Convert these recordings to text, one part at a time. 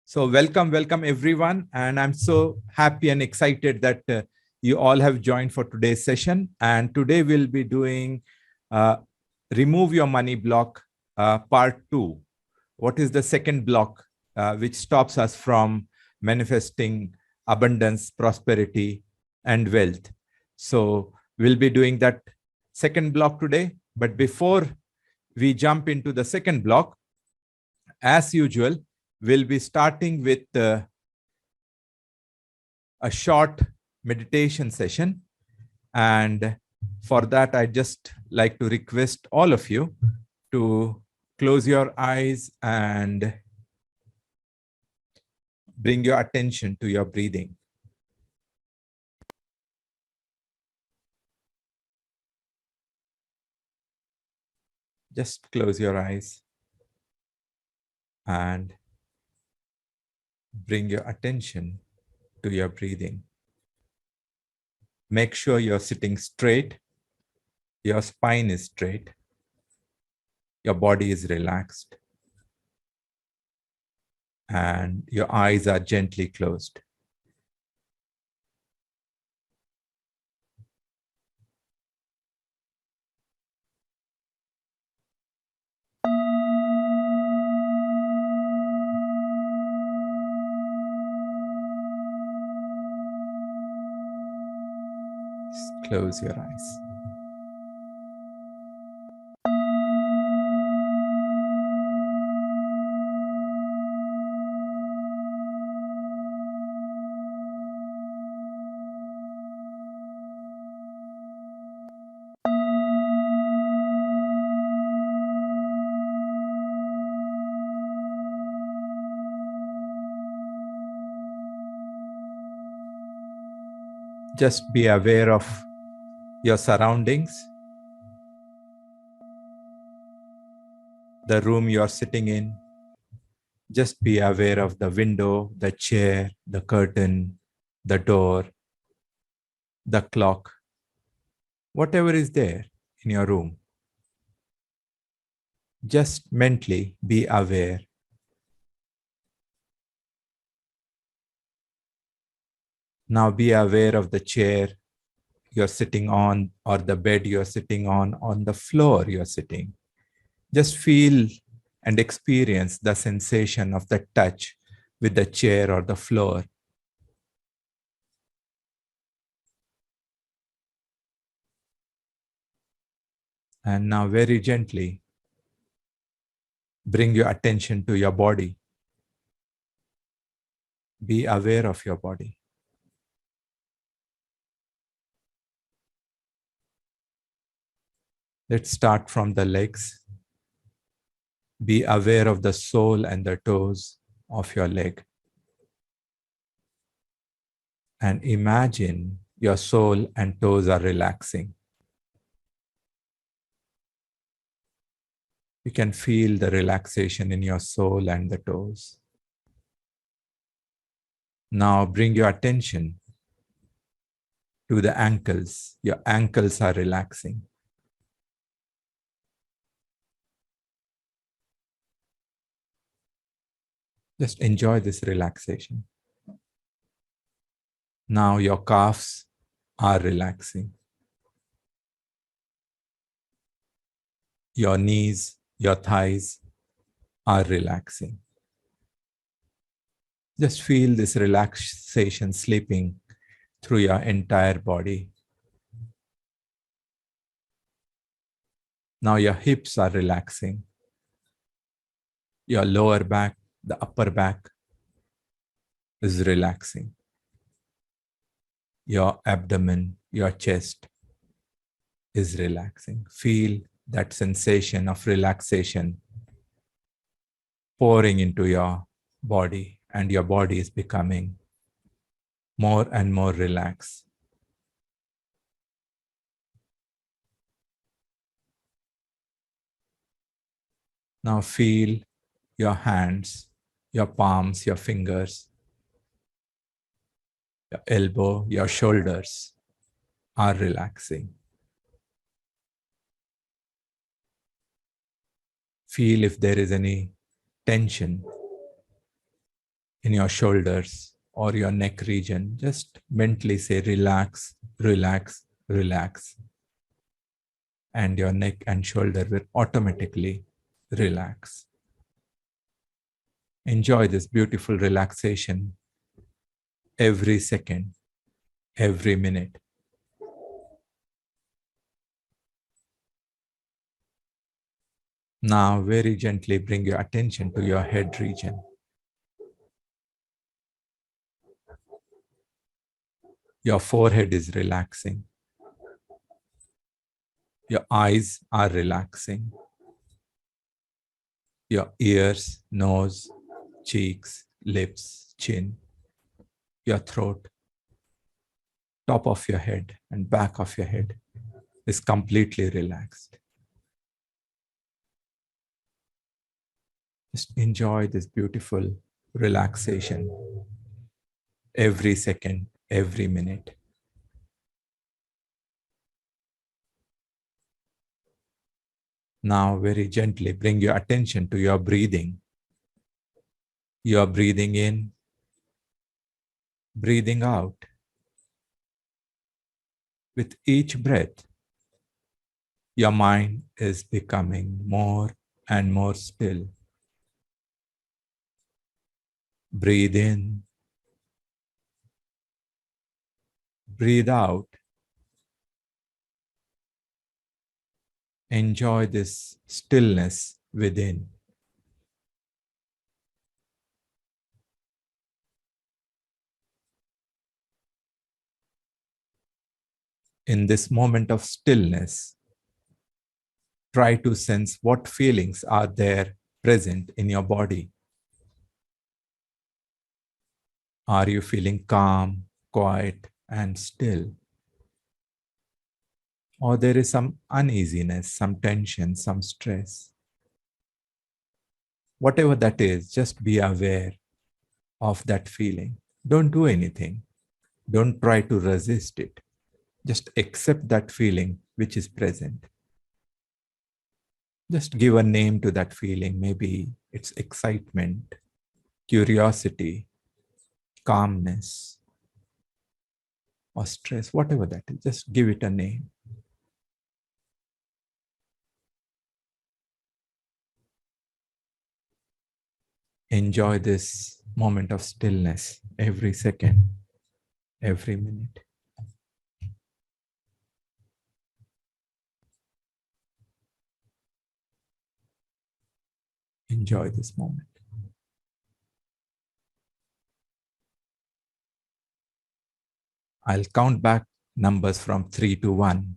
So welcome everyone. And I'm so happy and excited that you all have joined for today's session. And today we'll be doing uh, Remove Your Money Block Part 2. What is the second block which stops us from manifesting abundance, prosperity, and wealth? So we'll be doing that second block today. But before we jump into the second block, as usual, we'll be starting with a short meditation session. And for that, I'd just like to request all of you to close your eyes and bring your attention to your breathing. Just close your eyes and bring your attention to your breathing. Make sure you're sitting straight, your spine is straight, your body is relaxed, and your eyes are gently closed. Just close your eyes. Just be aware of your surroundings, the room you're sitting in. Just be aware of the window, the chair, the curtain, the door, the clock, whatever is there in your room. Just mentally be aware. Now be aware of the chair you're sitting on, or the bed you're sitting on the floor you're sitting. Just feel and experience the sensation of the touch with the chair or the floor. And now very gently, bring your attention to your body. Be aware of your body. Let's start from the legs. Be aware of the sole and the toes of your leg. And imagine your sole and toes are relaxing. You can feel the relaxation in your sole and the toes. Now bring your attention to the ankles. Your ankles are relaxing. Just enjoy this relaxation. Now your calves are relaxing. Your knees, your thighs are relaxing. Just feel this relaxation slipping through your entire body. Now your hips are relaxing. Your lower back, the upper back is relaxing. Your abdomen, your chest is relaxing. Feel that sensation of relaxation pouring into your body, and your body is becoming more and more relaxed. Now feel your hands, your palms, your fingers, your elbow, your shoulders are relaxing. Feel if there is any tension in your shoulders or your neck region, just mentally say relax, relax, relax. And your neck and shoulder will automatically relax. Enjoy this beautiful relaxation every second, every minute. Now, very gently bring your attention to your head region. Your forehead is relaxing. Your eyes are relaxing. Your ears, nose, cheeks, lips, chin, your throat, top of your head and back of your head is completely relaxed. Just enjoy this beautiful relaxation every second, every minute. Now, very gently bring your attention to your breathing. You are breathing in, breathing out. With each breath, your mind is becoming more and more still. Breathe in, breathe out. Enjoy this stillness within. In this moment of stillness, try to sense what feelings are there present in your body. Are you feeling calm, quiet, and still? Or there is some uneasiness, some tension, some stress? Whatever that is, just be aware of that feeling. Don't do anything. Don't try to resist it. Just accept that feeling which is present. Just give a name to that feeling. Maybe it's excitement, curiosity, calmness, or stress, whatever that is. Just give it a name. Enjoy this moment of stillness every second, every minute. Enjoy this moment. I'll count back numbers from 3 to 1.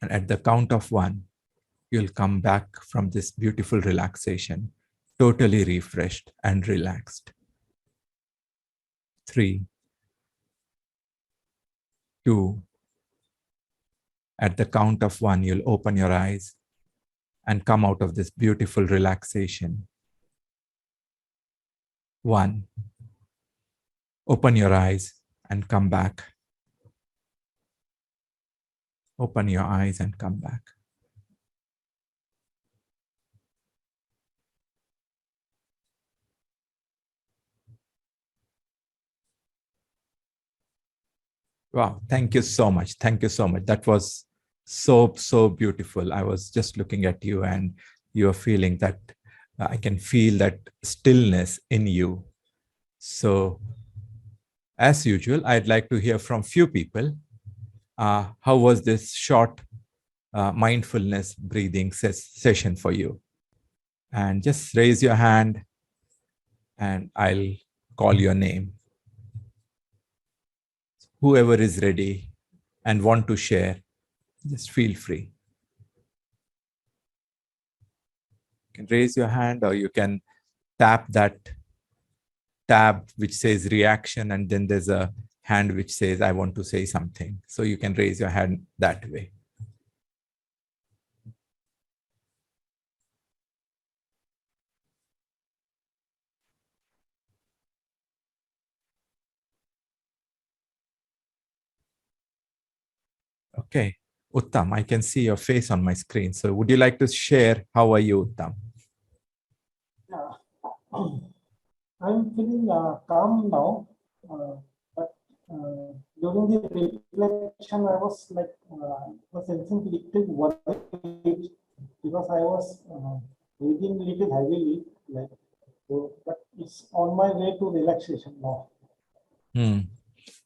And at the count of 1, you'll come back from this beautiful relaxation, totally refreshed and relaxed. 3, 2. At the count of 1, you'll open your eyes and come out of this beautiful relaxation. 1. Open your eyes and come back. Open your eyes and come back. Wow, thank you so much. Thank you so much. That was so beautiful. I was just looking at you and you're feeling that I can feel that stillness in you. So as usual, I'd like to hear from few people. How was this short mindfulness breathing session for you? And just raise your hand and I'll call your name. Whoever is ready and want to share, just feel free. You can raise your hand or you can tap that tab which says reaction and then there's a hand which says I want to say something. So you can raise your hand that way. Okay. Uttam, I can see your face on my screen. So would you like to share how are you, Uttam? I'm feeling calm now, but during the reflection, I was like was sensing little worried because I was breathing little heavily, like. So, but it's on my way to relaxation now.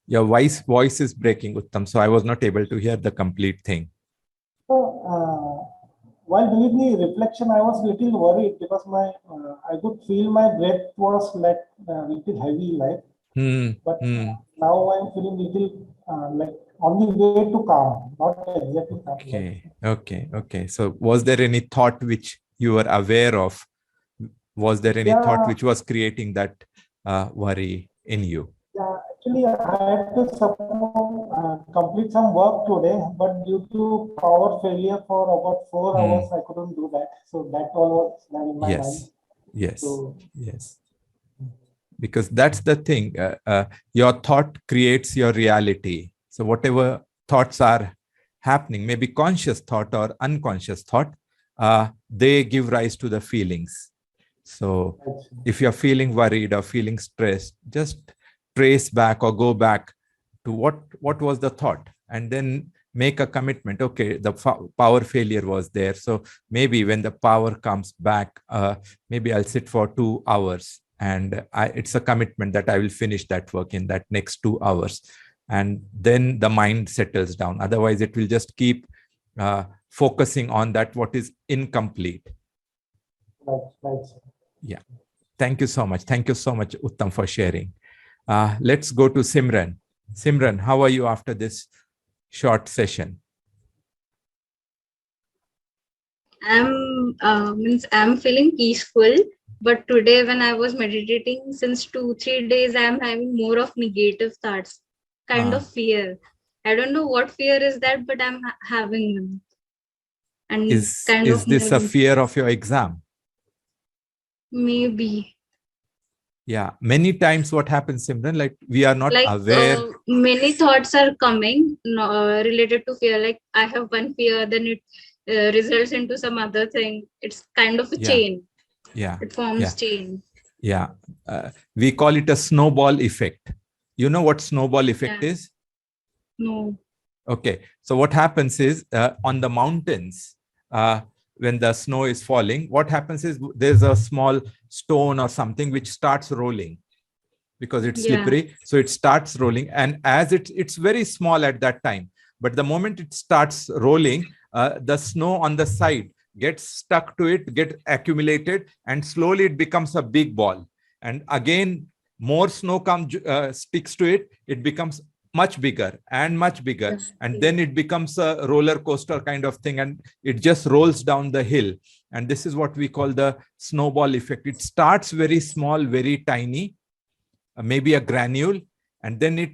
Your voice is breaking, Uttam, so I was not able to hear the complete thing. So, while doing the reflection, I was little worried because my I could feel my breath was like little heavy, like. But now I'm feeling little like on the way to calm, not exactly calm. Okay. So, was there any thought which you were aware of? Was there any thought which was creating that worry in you? Yeah, actually, I had to complete some work today, but due to power failure for about 4 hours, I couldn't do that. So that all was there in my mind. Yes. Because that's the thing. Your thought creates your reality. So whatever thoughts are happening, maybe conscious thought or unconscious thought, they give rise to the feelings. So if you're feeling worried or feeling stressed, just trace back or go back to what was the thought, and then make a commitment. Okay, the power failure was there. So maybe when the power comes back, maybe I'll sit for 2 hours, and it's a commitment that I will finish that work in that next 2 hours. And then the mind settles down. Otherwise, it will just keep focusing on that what is incomplete. Right. Yeah. Thank you so much. Thank you so much, Uttam, for sharing. Let's go to Simran. Simran, how are you after this short session? I'm feeling peaceful, but today when I was meditating since 2-3 days, I'm having more of negative thoughts, kind of fear. I don't know what fear is that, but I'm having them. And is this a fear of your exam? Maybe. Yeah, many times what happens, Simran, like we are not aware. Many thoughts are coming related to fear. Like I have one fear, then it results into some other thing. It's kind of a chain. Yeah. It forms chain. Yeah. We call it a snowball effect. You know what snowball effect is? No. Okay. So what happens is on the mountains, when the snow is falling, what happens is there's a small stone or something which starts rolling because it's slippery. So it starts rolling. And as it's very small at that time, but the moment it starts rolling, the snow on the side gets stuck to it, get accumulated, and slowly it becomes a big ball. And again, more snow sticks to it, it becomes much bigger and much bigger. And then it becomes a roller coaster kind of thing, and it just rolls down the hill. And this is what we call the snowball effect. It starts very small, very tiny, maybe a granule, and then it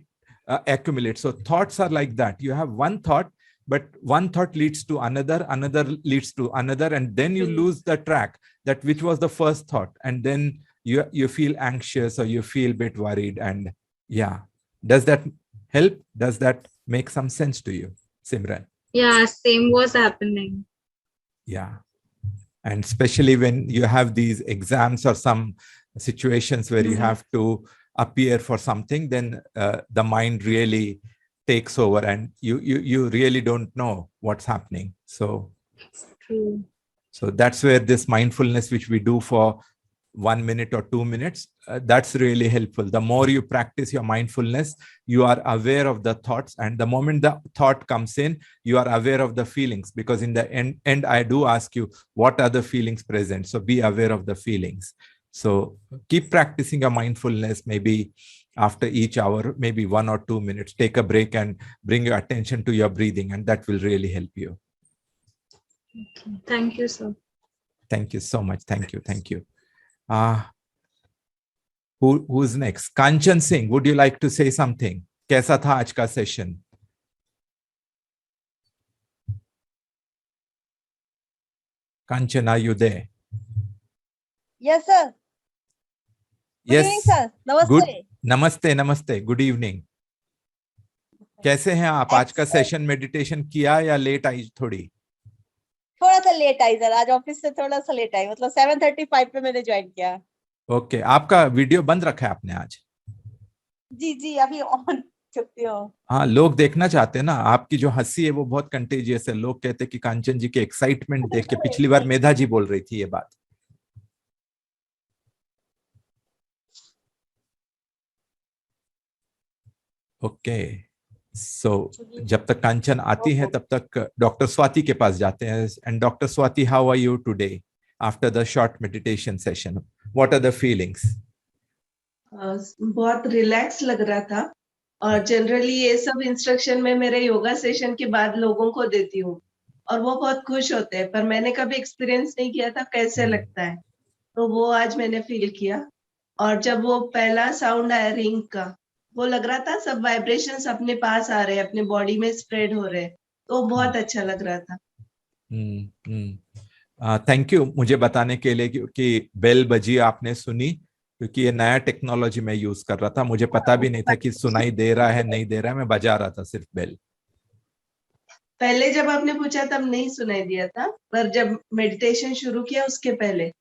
accumulates. So thoughts are like that. You have one thought, but one thought leads to another, another leads to another, and then you lose the track that which was the first thought, and then you feel anxious or you feel a bit worried. And yeah, does that help? Does that make some sense to you, Simran? Yeah, same was happening. Yeah. And especially when you have these exams or some situations where you have to appear for something, then the mind really takes over, and you really don't know what's happening. So that's where this mindfulness, which we do for 1 minute or 2 minutes, that's really helpful. The more you practice your mindfulness, you are aware of the thoughts, and the moment the thought comes in, you are aware of the feelings, because in the end I do ask you, what are the feelings present? So be aware of the feelings. So keep practicing your mindfulness. Maybe after each hour, maybe 1 or 2 minutes, take a break and bring your attention to your breathing, and that will really help you. Okay. Thank you, sir. Thank you so much. Thank you. Who's next? Kanchan Singh, would you like to say something? कैसा था आज का session? Kanchan, are you there? Yes, sir. Good evening, sir. Namaste. Namaste. Good evening. कैसे हैं आप? आज का session meditation किया या लेट आई? थोड़ा सा लेट आई सर, आज ऑफिस से थोड़ा सा लेट आई, मतलब 7:35 पे मैंने ज्वाइन किया. ओके, आपका वीडियो बंद रखा है आपने आज? जी जी अभी ऑन करती हूँ। हाँ, लोग देखना चाहते हैं ना, आपकी जो हंसी है वो बहुत कंटेजियस है। लोग कहते हैं कि कांचन जी के एक्साइटमेंट देख के, पिछली बार मेधा जी बोल रही थी ये बात। ओके, सो जब तक कांचन आती है तब तक डॉक्टर स्वाति के पास जाते हैं। And doctor Swati, how are you today after the short meditation session? What are the feelings? बहुत रिलैक्स लग रहा था। और जनरली ये सब इंस्ट्रक्शन में मेरे योगा सेशन के बाद लोगों को देती हूँ और वो बहुत खुश होते हैं, पर मैंने कभी एक्सपीरियंस नहीं किया था कैसे लगता है, तो वो आज मैंने फील किया। और जब वो पहला साउंड आया रिंग का, वो लग रहा था सब वाइब्रेशंस अपने पास आ रहे हैं, अपने बॉडी में स्प्रेड हो रहे हैं, तो बहुत अच्छा लग रहा था। थैंक यू मुझे बताने के लिए, क्योंकि बेल बजी आपने सुनी, क्योंकि ये नया टेक्नोलॉजी मैं यूज कर रहा था। मुझे पता भी नहीं था कि सुनाई दे रहा है नहीं दे रहा है, मैं बजा रहा था सिर्फ बेल। पहले जब आपने पूछा तब नहीं सुनाई दिया था, पर जब मेडिटेशन शुरू किया उसके पहले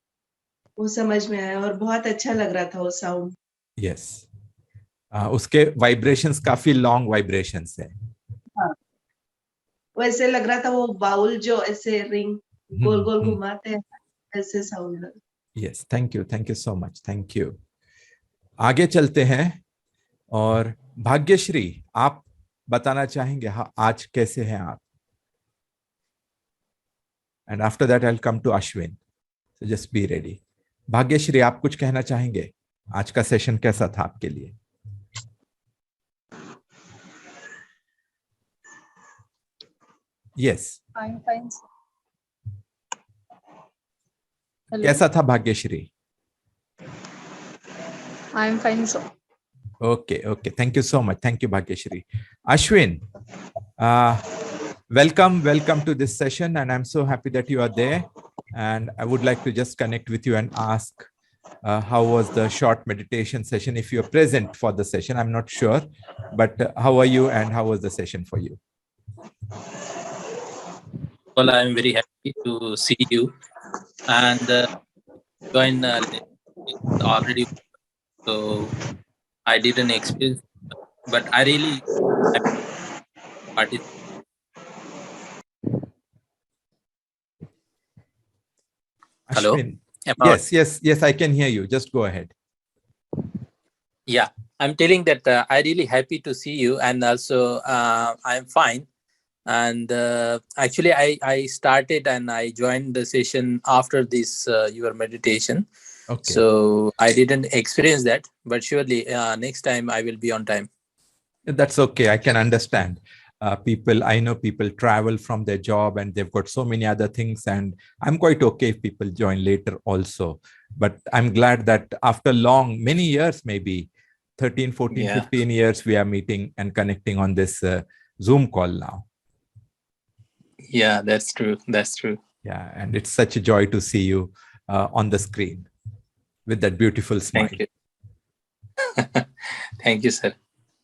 वो समझ में आया और बहुत अच्छा लग रहा था वो साउंड। यस, उसके वाइब्रेशंस काफी लॉन्ग वाइब्रेशंस है। हाँ, वैसे लग रहा था वो बाउल जो ऐसे रिंग गोल गोल घुमाते हैं, ऐसे साउंड लग। Yes, thank you so much, thank you. आगे चलते हैं, और भाग्यश्री, आप बताना चाहेंगे हाँ आज कैसे हैं आप? And after that I will come to Ashwin, so just be ready. Bhagyashree, आप कुछ कहना चाहेंगे? आज का सेशन कैसा था आपके लिए? Yes, fine. कैसा था Bhagyashree? I am fine sir. Okay, thank you so much, thank you Bhagyashri. Ashwin, welcome to this session, and I'm so happy that you are there. And I would like to just connect with you and ask, how was the short meditation session? If you're present for the session, I'm not sure, but how are you and how was the session for you? Well, I'm very happy to see you, and join already. So I didn't experience, but I really participate. Hello? Ashwin, yes, I can hear you. Just go ahead. Yeah, I'm telling that I really happy to see you, and also I'm fine. And actually, I started and I joined the session after this your meditation. Okay. So I didn't experience that, but surely next time I will be on time. That's okay. I can understand. I know people travel from their job and they've got so many other things, and I'm quite okay if people join later also. But I'm glad that after many years, maybe 13, 14, 15 years, we are meeting and connecting on this Zoom call now. Yeah, that's true. Yeah, and it's such a joy to see you on the screen with that beautiful smile. Thank you. Thank you, sir.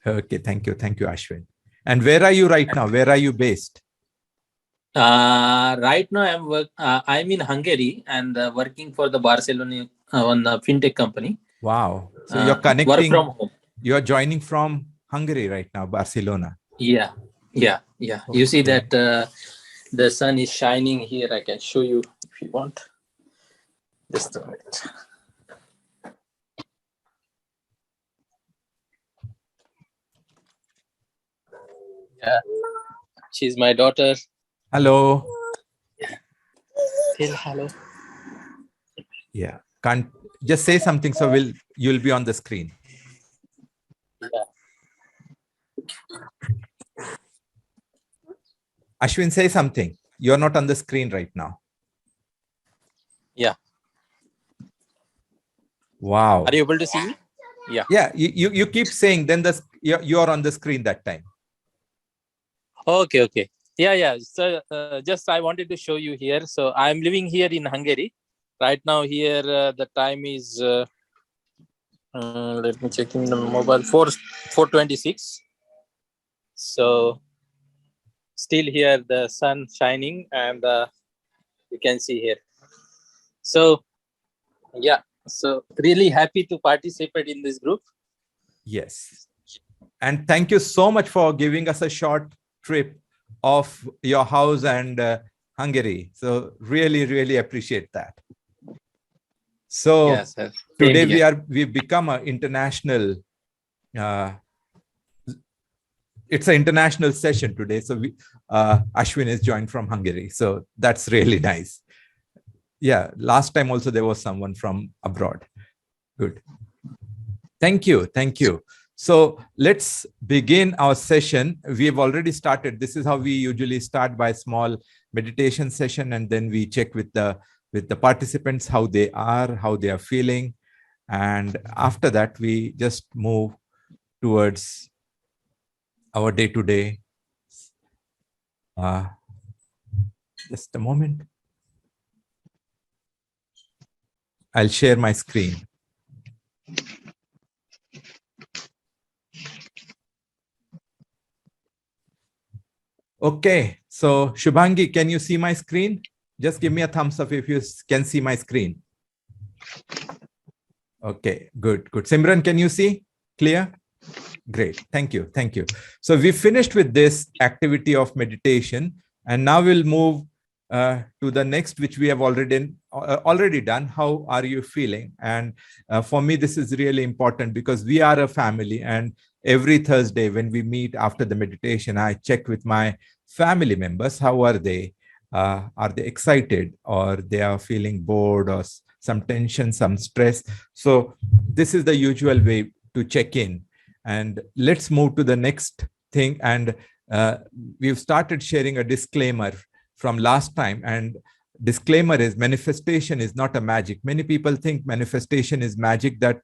Okay, thank you, Ashwin. And where are you right now? Where are you based? Right now, I'm in Hungary and working for the Barcelona on a fintech company. Wow! So you're connecting. Work from home. You're joining from Hungary right now, Barcelona. Yeah. Okay. You see that the sun is shining here. I can show you if you want. Just a minute. Yeah, she's my daughter. Hello. Tell hello. Yeah, can't just say something, so you'll be on the screen. Yeah. Ashwin, say something. You're not on the screen right now. Yeah. Wow. Are you able to see me? Yeah. Yeah, you keep saying, then you're on the screen that time. Okay. Yeah. So just I wanted to show you here. So I'm living here in Hungary. Right now here the time is, let me check in the mobile, 4:26. So still here the sun shining, and you can see here. So yeah, So really happy to participate in this group. Yes. And thank you so much for giving us a short trip of your house and Hungary. So really, really appreciate that. So Yes, sir. today Same here. we've become an international, it's an international session today. So Ashwin is joined from Hungary. So that's really nice. Yeah, last time also there was someone from abroad. Good. Thank you. Thank you. So let's begin our session. We have already started. This is how we usually start, by small meditation session, and then we check with the participants how they are feeling. And after that, we just move towards our day-to-day. Just a moment. I'll share my screen. Okay, so Shubhangi, can you see my screen? Just give me a thumbs up if you can see my screen. Okay, good. Simran, can you see? Clear? Great, thank you. So we finished with this activity of meditation, and now we'll move to the next, which we have already done. How are you feeling? And for me, this is really important because we are a family, and every Thursday when we meet after the meditation, I check with my family members. How are they? Are they excited, or they are feeling bored, or some tension, some stress? So this is the usual way to check in. And let's move to the next thing. And we've started sharing a disclaimer from last time. And disclaimer is, manifestation is not a magic. Many people think manifestation is magic, that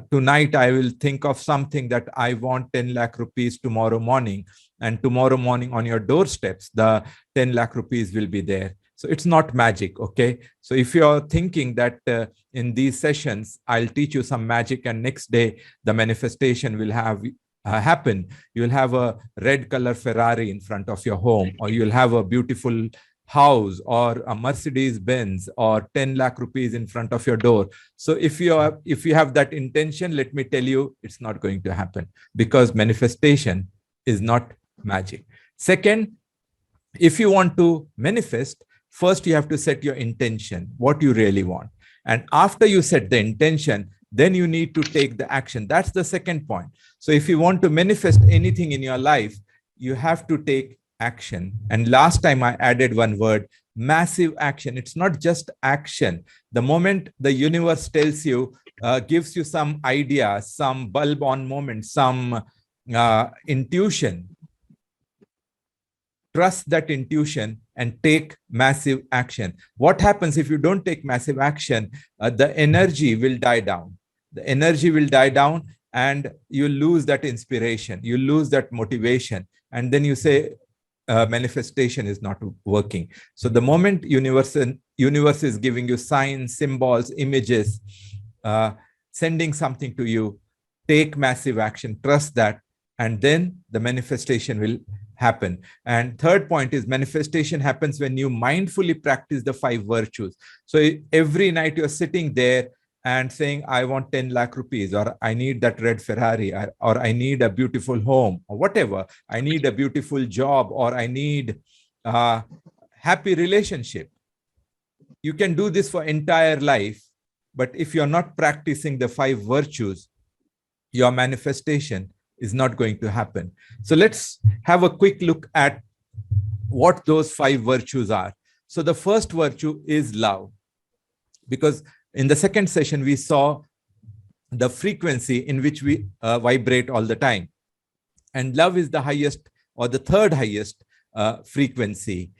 tonight I will think of something that I want 10 lakh rupees tomorrow morning, and tomorrow morning on your doorsteps, the 10 lakh rupees will be there. So it's not magic, okay? So if you're thinking that in these sessions, I'll teach you some magic and next day the manifestation will have happen, you'll have a red color Ferrari in front of your home, or you'll have a beautiful house, or a Mercedes Benz, or 10 lakh rupees in front of your door. So if you have that intention, let me tell you, it's not going to happen, because manifestation is not magic. Second, if you want to manifest, first you have to set your intention, what you really want. And after you set the intention, then you need to take the action. That's the second point. So if you want to manifest anything in your life, you have to take action. And last time I added one word, massive action. It's not just action. The moment the universe tells you, gives you some idea, some bulb on moment, some intuition, trust that intuition and take massive action. What happens if you don't take massive action? The energy will die down. The energy will die down, and you lose that inspiration. You lose that motivation. And then you say, manifestation is not working. So the moment universe is giving you signs, symbols, images, sending something to you, take massive action, trust that, and then the manifestation will happen. And third point is, manifestation happens when you mindfully practice the 5 virtues. So every night you're sitting there and saying, I want 10 lakh rupees, or I need that red Ferrari, or I need a beautiful home, or whatever. I need a beautiful job, or I need a happy relationship. You can do this for entire life, but if you're not practicing the 5 virtues, your manifestation is not going to happen. So let's have a quick look at what those 5 virtues are. So the first virtue is love, because in the second session, we saw the frequency in which we vibrate all the time. And love is the highest, or the third highest frequency,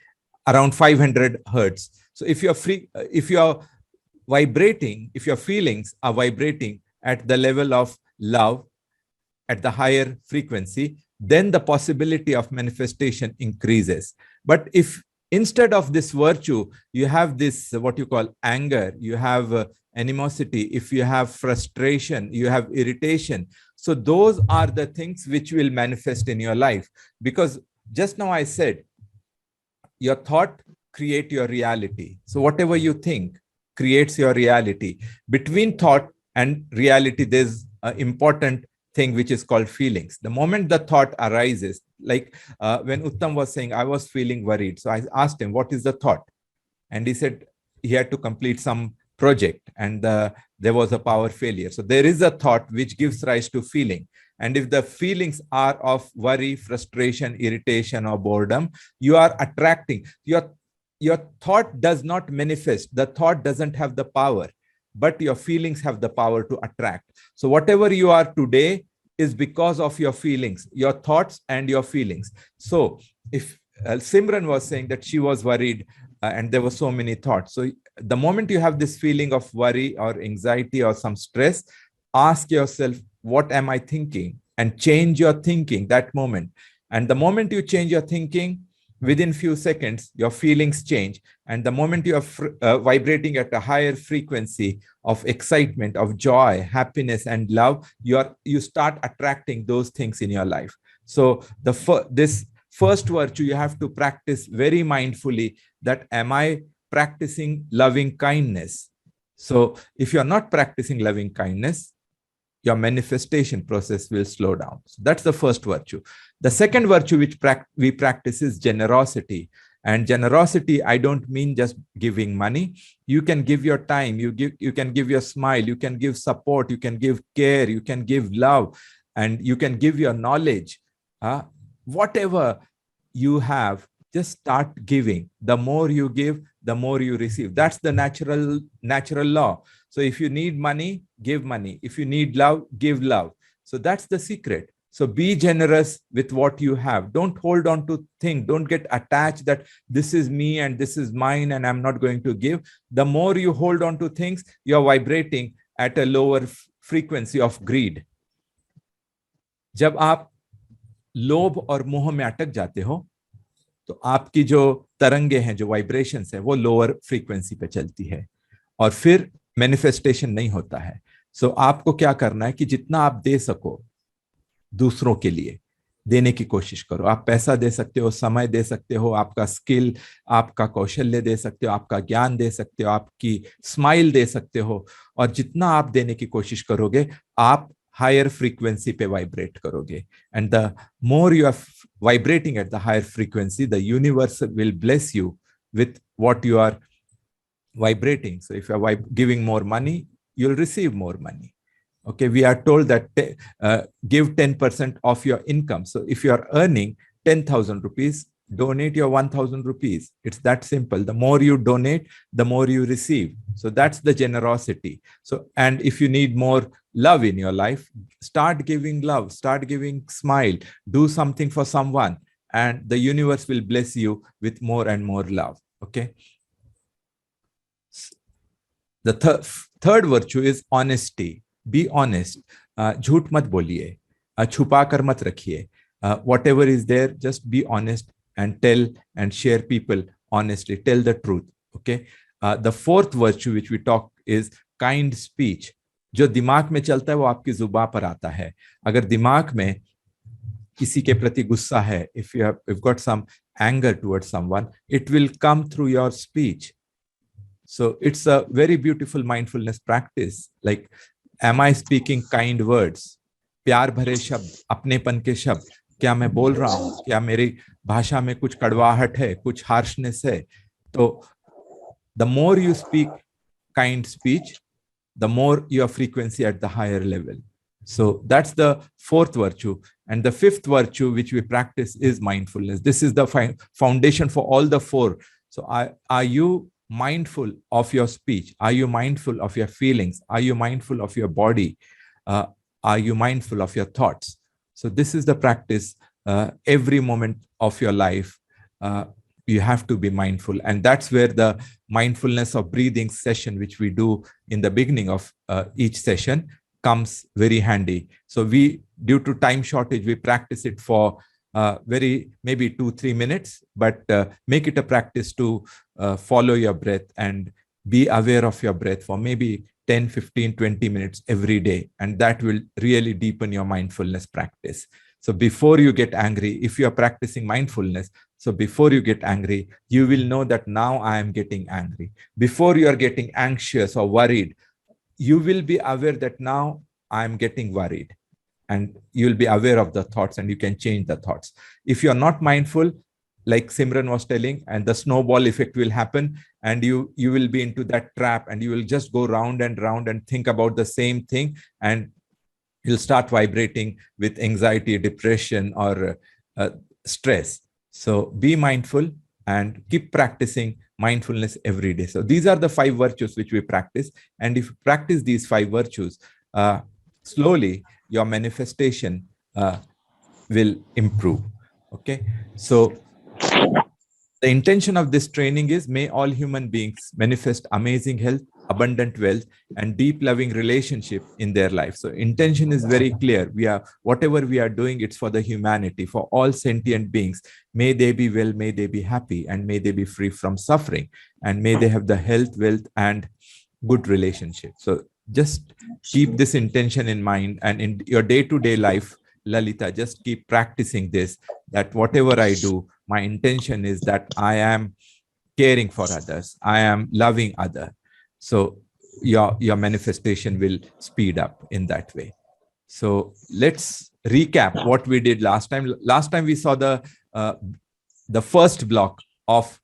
around 500 hertz. So if you're vibrating, if your feelings are vibrating at the level of love, at the higher frequency, then the possibility of manifestation increases. But if instead of this virtue, you have this, what you call anger, you have animosity, if you have frustration, you have irritation. So those are the things which will manifest in your life. Because just now I said, your thought create your reality. So whatever you think, creates your reality. Between thought and reality, there's an important thing which is called feelings. The moment the thought arises, like when Uttam was saying, I was feeling worried. So I asked him, what is the thought? And he said he had to complete some project and there was a power failure. So there is a thought which gives rise to feeling. And if the feelings are of worry, frustration, irritation, or boredom, you are attracting. Your thought does not manifest. The thought doesn't have the power, but your feelings have the power to attract. So whatever you are today is because of your feelings, your thoughts and your feelings. So if Simran was saying that she was worried and there were so many thoughts. So the moment you have this feeling of worry or anxiety or some stress, ask yourself, what am I thinking? And change your thinking that moment. And the moment you change your thinking, within few seconds, your feelings change. And the moment you are vibrating at a higher frequency of excitement, of joy, happiness, and love, you start attracting those things in your life. So this first virtue you have to practice very mindfully, that am I practicing loving kindness? So if you're not practicing loving kindness, your manifestation process will slow down. So that's the first virtue. The second virtue which we practice is generosity. And generosity, I don't mean just giving money. You can give your time, you can give your smile, you can give support, you can give care, you can give love, and you can give your knowledge. Whatever you have, just start giving. The more you give, the more you receive. That's the natural law. So if you need money, give money. If you need love, give love. So that's the secret. So be generous with what you have. Don't hold on to things. Don't get attached that this is me and this is mine and I'm not going to give. The more you hold on to things, you're vibrating at a lower frequency of greed. जब आप लोभ और मोह में अटक जाते हो, तो आपकी जो तरंगे हैं, जो वाइब्रेशंस है, वो लोअर फ्रीक्वेंसी पे चलती है और फिर मैनिफेस्टेशन नहीं होता है. सो आपको क्या करना है कि जितना आप दे सको दूसरों के लिए देने की कोशिश करो. आप पैसा दे सकते हो, समय दे सकते हो, आपका स्किल, आपका कौशल्य दे सकते हो, आपका ज्ञान दे सकते हो, आपकी स्माइल दे सकते हो. और जितना आप देने की कोशिश करोगे, आप हायर फ्रीक्वेंसी पे वाइब्रेट करोगे. And the more you are vibrating at the higher frequency, the universe will bless you with what you are vibrating. So if you are giving more money, you'll receive more money. Okay, we are told that give 10% of your income. So if you are earning 10,000 rupees, donate your 1,000 rupees. It's that simple. The more you donate, the more you receive. So that's the generosity. So, and if you need more love in your life, start giving love, start giving smile, do something for someone, and the universe will bless you with more and more love. Okay. The third virtue is honesty. Be honest. झूठ मत बोलिए, छुपा कर मत रखिए. Whatever is there, just be honest and tell and share people honestly. Tell the truth. Okay. The fourth virtue which we talk is kind speech. जो दिमाग में चलता है वो आपकी जुबान पर आता है. अगर दिमाग में किसी के प्रति गुस्सा है, if you've got some anger towards someone, it will come through your speech. So it's a very beautiful mindfulness practice. Like, am I speaking kind words? प्यार भरे शब्द, अपनेपन के शब्द क्या मैं बोल रहा हूँ? क्या मेरी भाषा में कुछ कड़वाहट है, कुछ हार्शनेस है? तो the more you speak kind speech, the more your frequency at the higher level. So that's the fourth virtue. And the fifth virtue which we practice is mindfulness. This is the foundation for all the four. So are you mindful of your speech? Are you mindful of your feelings? Are you mindful of your body? Are you mindful of your thoughts? So this is the practice. Every moment of your life, you have to be mindful. And that's where the mindfulness of breathing session, which we do in the beginning of each session, comes very handy. So due to time shortage, we practice it for maybe 2-3 minutes, but make it a practice to follow your breath and be aware of your breath for maybe 10, 15, 20 minutes every day. And that will really deepen your mindfulness practice. So before you get angry, if you are practicing mindfulness, So before you get angry, you will know that now I am getting angry. Before you are getting anxious or worried, you will be aware that now I am getting worried. And you'll be aware of the thoughts and you can change the thoughts. If you're not mindful, like Simran was telling, and the snowball effect will happen, and you will be into that trap, and you will just go round and think about the same thing, and you'll start vibrating with anxiety, depression, or stress. So be mindful and keep practicing mindfulness every day. So these are the 5 virtues which we practice. And if you practice these 5 virtues, slowly your manifestation will improve. Okay. So the intention of this training is, may all human beings manifest amazing health, abundant wealth, and deep loving relationship in their life. So intention is very clear. Whatever we are doing, it's for the humanity, for all sentient beings. May they be well, may they be happy, and may they be free from suffering, and may they have the health, wealth, and good relationship. So just keep this intention in mind, and in your day-to-day life, Lalita, just keep practicing this, that whatever I do, my intention is that I am caring for others, I am loving others. So your manifestation will speed up in that way. So let's recap what we did last time. Last time we saw the first block of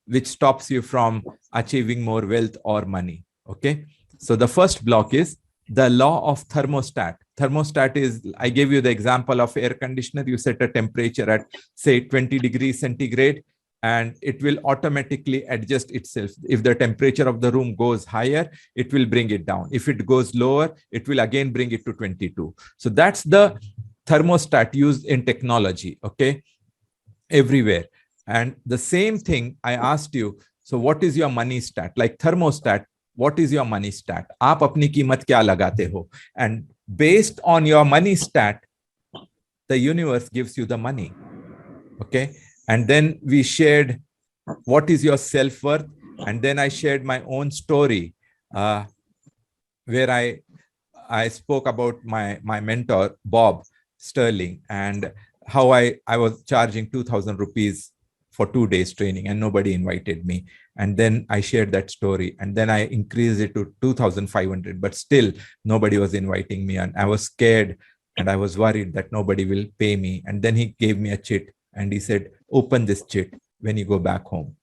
which stops you from achieving more wealth or money. Okay. So the first block is the law of thermostat. Thermostat is, I gave you the example of air conditioner. You set a temperature at, say, 20 degrees centigrade, and it will automatically adjust itself. If the temperature of the room goes higher, it will bring it down. If it goes lower, it will again bring it to 22. So that's the thermostat used in technology, okay, everywhere. And the same thing I asked you, so what is your money stat? Like thermostat, what is your money stat? आप अपनी कीमत क्या लगाते हो? And based on your money stat, the universe gives you the money. Okay. And then we shared what is your self-worth. And then I shared my own story where I spoke about my mentor, Bob Sterling, and how I was charging 2,000 rupees for 2 days training and nobody invited me. And then I shared that story, and then I increased it to 2,500, but still nobody was inviting me. And I was scared and I was worried that nobody will pay me. And then he gave me a chit and he said, open this chit when you go back home.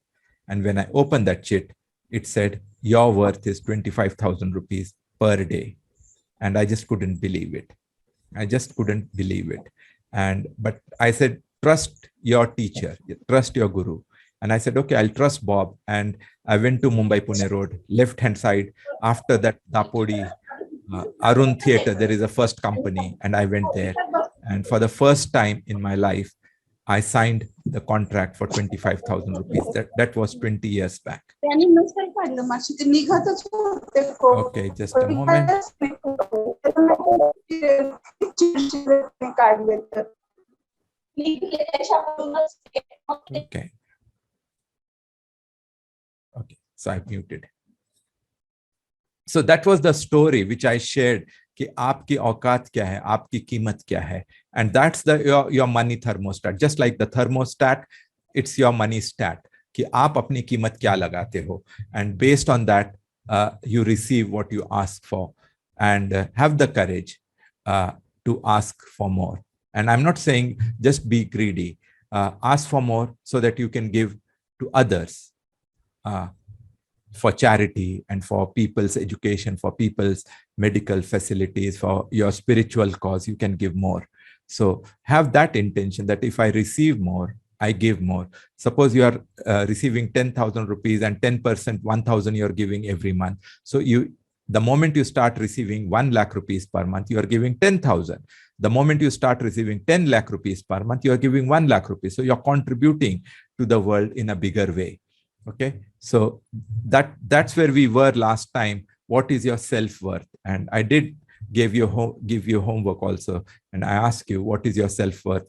And when I opened that chit, it said, your worth is 25,000 rupees per day. And I just couldn't believe it. I just couldn't believe it. But I said, trust your teacher, trust your guru. And I said, okay, I'll trust Bob. And I went to Mumbai Pune Road, left-hand side. After that, Dapodi, Arun Theatre, there is a first company. And I went there. And for the first time in my life, I signed the contract for 25,000 rupees. That was 20 years back. Okay, just a moment. Okay. Okay, so I've muted. So that was the story which I shared. कि आपकी औकात क्या है, आपकी कीमत क्या है, and that's your money thermostat. Just like the thermostat, it's your money stat. कि आप अपनी कीमत क्या लगाते हो, and based on that, you receive what you ask for, and have the courage to ask for more. And I'm not saying just be greedy. Ask for more so that you can give to others. For charity and for people's education, for people's medical facilities, for your spiritual cause, you can give more. So have that intention that if I receive more, I give more. Suppose you are receiving 10,000 rupees and 10%, 1,000 you're giving every month. So the moment you start receiving 1 lakh rupees per month, you are giving 10,000. The moment you start receiving 10 lakh rupees per month, you are giving 1 lakh rupees. So you're contributing to the world in a bigger way. Okay, so that's where we were last time. What is your self-worth? And I did give you homework also, and I ask you, what is your self-worth?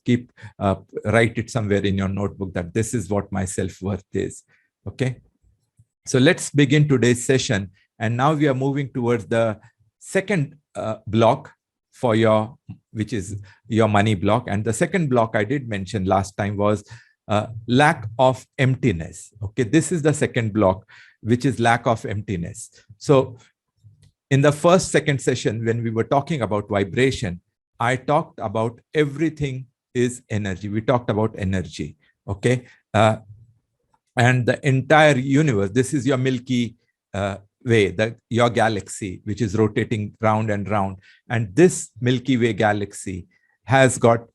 Write it somewhere in your notebook that this is what my self-worth is. Okay, so let's begin today's session. And now we are moving towards the second block for which is your money block. And the second block I did mention last time was lack of emptiness. Okay, this is the second block, which is lack of emptiness. So in the second session, when we were talking about vibration, I talked about everything is energy. We talked about energy. Okay. And the entire universe, this is your Milky Way, your galaxy, which is rotating round and round. And this Milky Way galaxy has got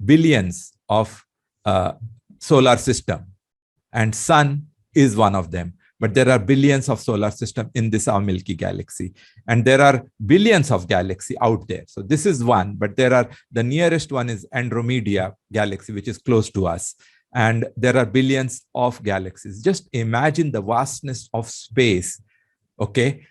billions of solar system, and sun is one of them. But there are billions of solar system in this our Milky Galaxy, and there are billions of galaxy out there. So this is one, but the nearest one is Andromeda galaxy, which is close to us. And there are billions of galaxies. Just imagine the vastness of space. Okay,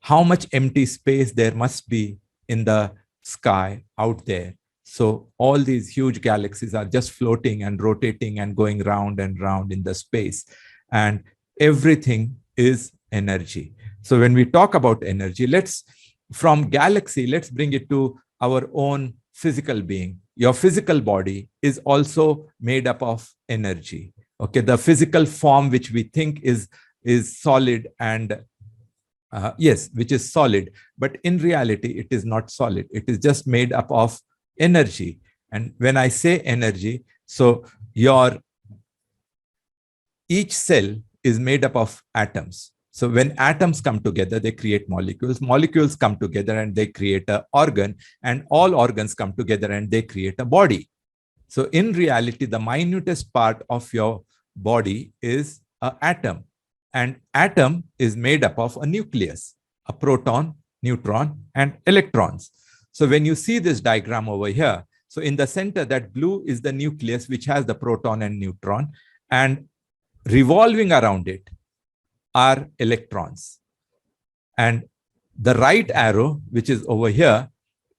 how much empty space there must be in the sky out there. So all these huge galaxies are just floating and rotating and going round and round in the space. And everything is energy. So when we talk about energy, from galaxy, let's bring it to our own physical being. Your physical body is also made up of energy. Okay, the physical form which we think is solid and which is solid, but in reality, it is not solid. It is just made up of energy. And when I say energy, so each cell is made up of atoms. So when atoms come together, they create molecules. Molecules come together and they create an organ, and all organs come together and they create a body. So in reality, the minutest part of your body is an atom. And atom is made up of a nucleus, a proton, neutron, and electrons. So when you see this diagram over here, so in the center, that blue is the nucleus, which has the proton and neutron, and revolving around it are electrons. And the right arrow, which is over here,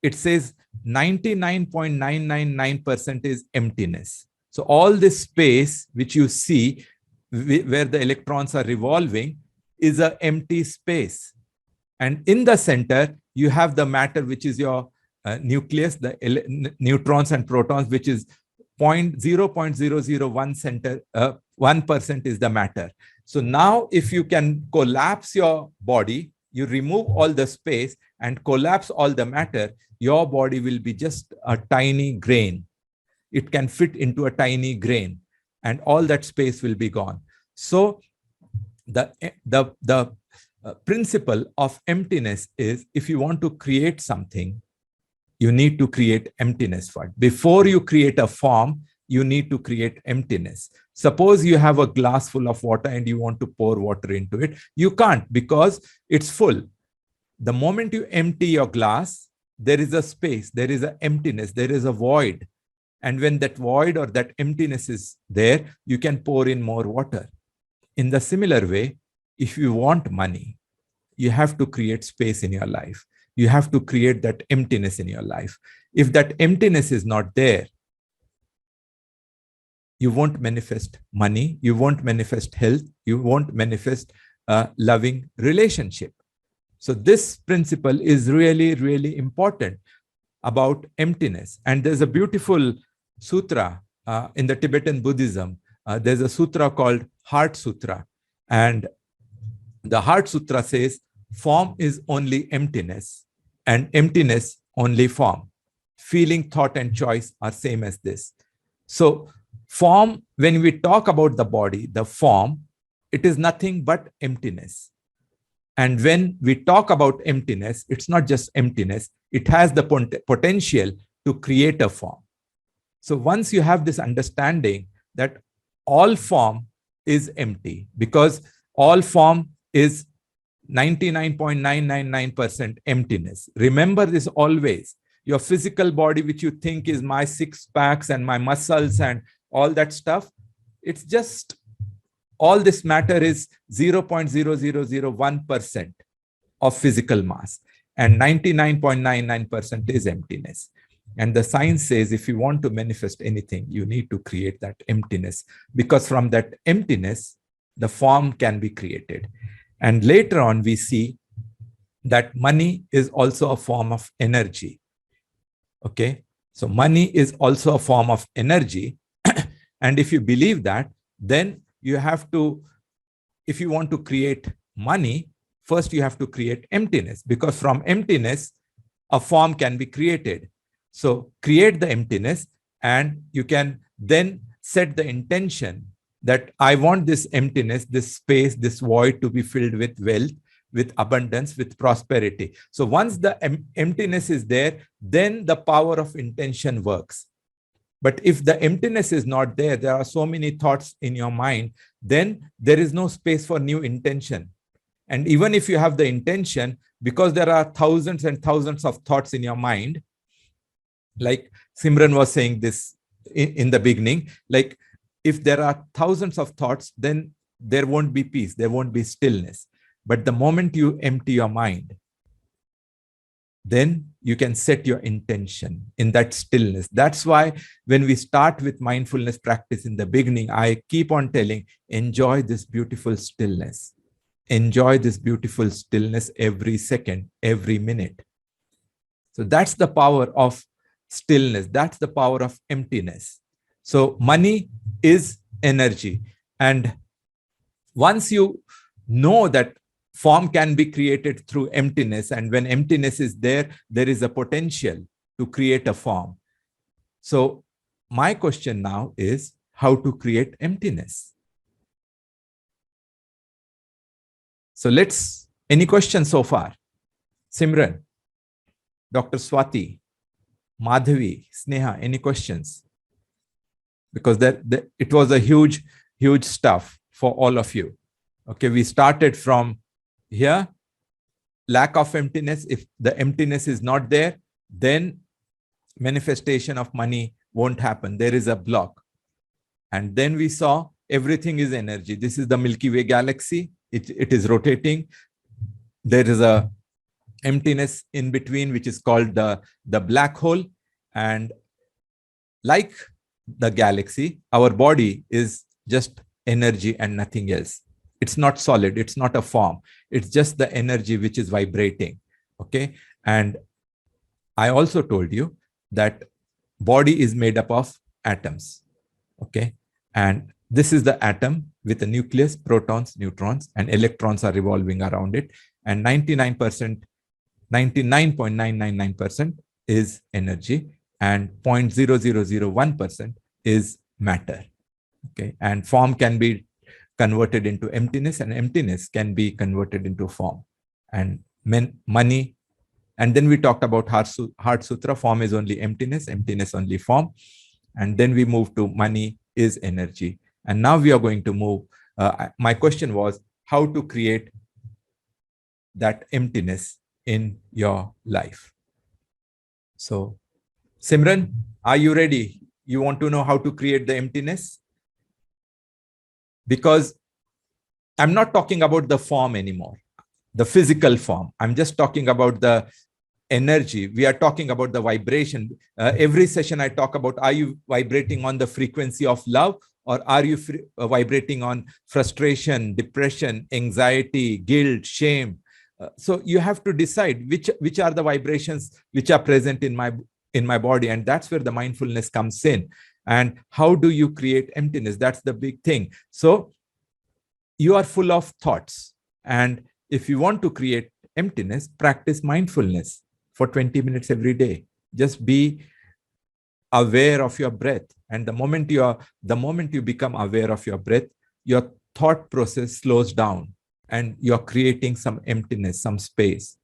it says 99.999% is emptiness. So all this space which you see where the electrons are revolving is an empty space. And in the center, you have the matter, which is your nucleus, the neutrons and protons, which is 0.0001% is the matter. So now if you can collapse your body, you remove all the space and collapse all the matter, your body will be just a tiny grain. It can fit into a tiny grain, and all that space will be gone. So the principle of emptiness is, if you want to create something, you need to create emptiness first. Before you create a form, you need to create emptiness. Suppose you have a glass full of water and you want to pour water into it. You can't, because it's full. The moment you empty your glass, there is a space, there is an emptiness, there is a void. And when that void or that emptiness is there, you can pour in more water. In the similar way, if you want money, you have to create space in your life. You have to create that emptiness in your life. If that emptiness is not there, you won't manifest money, you won't manifest health, you won't manifest a loving relationship. So this principle is really, really important about emptiness. And there's a beautiful sutra in the Tibetan Buddhism. There's a sutra called Heart Sutra. And the Heart Sutra says, form is only emptiness, and emptiness only form. Feeling, thought, and choice are same as this. So form, when we talk about the body, the form, it is nothing but emptiness. And when we talk about emptiness, it's not just emptiness, it has the potential to create a form. So once you have this understanding that all form is empty, because all form is 99.999% emptiness. Remember this always. Your physical body, which you think is my six packs and my muscles and all that stuff, it's just, all this matter is 0.0001% of physical mass, and 99.99% is emptiness. And the science says, if you want to manifest anything, you need to create that emptiness, because from that emptiness, the form can be created. And later on, we see that money is also a form of energy. Okay, so money is also a form of energy. And if you believe that, then you have to, if you want to create money, first you have to create emptiness, because from emptiness, a form can be created. So create the emptiness, and you can then set the intention that I want this emptiness, this space, this void to be filled with wealth, with abundance, with prosperity. So once the emptiness is there, then the power of intention works. But if the emptiness is not there, there are so many thoughts in your mind, then there is no space for new intention. And even if you have the intention, because there are thousands and thousands of thoughts in your mind, like Simran was saying this in the beginning, like if there are thousands of thoughts, then there won't be peace, there won't be stillness. But the moment you empty your mind, then you can set your intention in that stillness. That's why when we start with mindfulness practice in the beginning, I keep on telling, enjoy this beautiful stillness. Enjoy this beautiful stillness every second, every minute. So that's the power of stillness. That's the power of emptiness. So money is energy. And once you know that form can be created through emptiness, and when emptiness is there, there is a potential to create a form. So my question now is how to create emptiness. So any questions so far? Simran, Dr. Swati, Madhavi, Sneha, any questions? Because it was a huge stuff for all of you. Okay, we started from here, lack of emptiness. If the emptiness is not there, then manifestation of money won't happen. There is a block. And then we saw everything is energy. This is the Milky Way galaxy. It is rotating. There is a emptiness in between, which is called the black hole. And like the galaxy, our body is just energy and nothing else. It's not solid. It's not a form. It's just the energy which is vibrating. Okay. And I also told you that body is made up of atoms. Okay. And this is the atom with a nucleus, protons, neutrons, and electrons are revolving around it. And 99.999% is energy, and 0.0001% is matter. Okay. And form can be converted into emptiness, and emptiness can be converted into form. And money, and then we talked about Heart Sutra, form is only emptiness, emptiness only form. And then we move to money is energy. And now we are going to move. My question was how to create that emptiness in your life. So, Simran, are you ready? You want to know how to create the emptiness? Because I'm not talking about the form anymore, the physical form. I'm just talking about the energy. We are talking about the vibration. Every session I talk about, are you vibrating on the frequency of love, or are you vibrating on frustration, depression, anxiety, guilt, shame? So you have to decide which are the vibrations which are present in my body, and that's where the mindfulness comes in. And how do you create emptiness? That's the big thing. So you are full of thoughts, and if you want to create emptiness, practice mindfulness for 20 minutes every day. Just be aware of your breath, and the moment you become aware of your breath, your thought process slows down, and you're creating some emptiness, some space.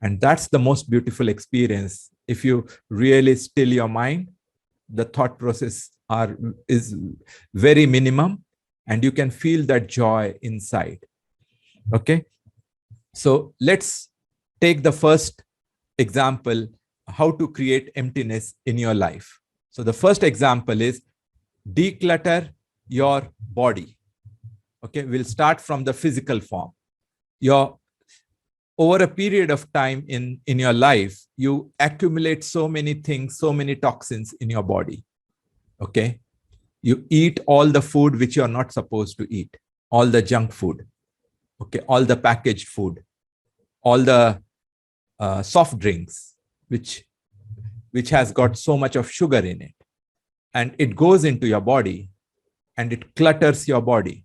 And that's the most beautiful experience. If you really still your mind, the thought process is very minimum, and you can feel that joy inside. Okay. So let's take the first example, how to create emptiness in your life. So the first example is declutter your body. Okay, we'll start from the physical form. Over a period of time in your life, you accumulate so many things, so many toxins in your body. Okay, you eat all the food which you're not supposed to eat, all the junk food. Okay, all the packaged food, all the soft drinks, which has got so much of sugar in it, and it goes into your body, and it clutters your body.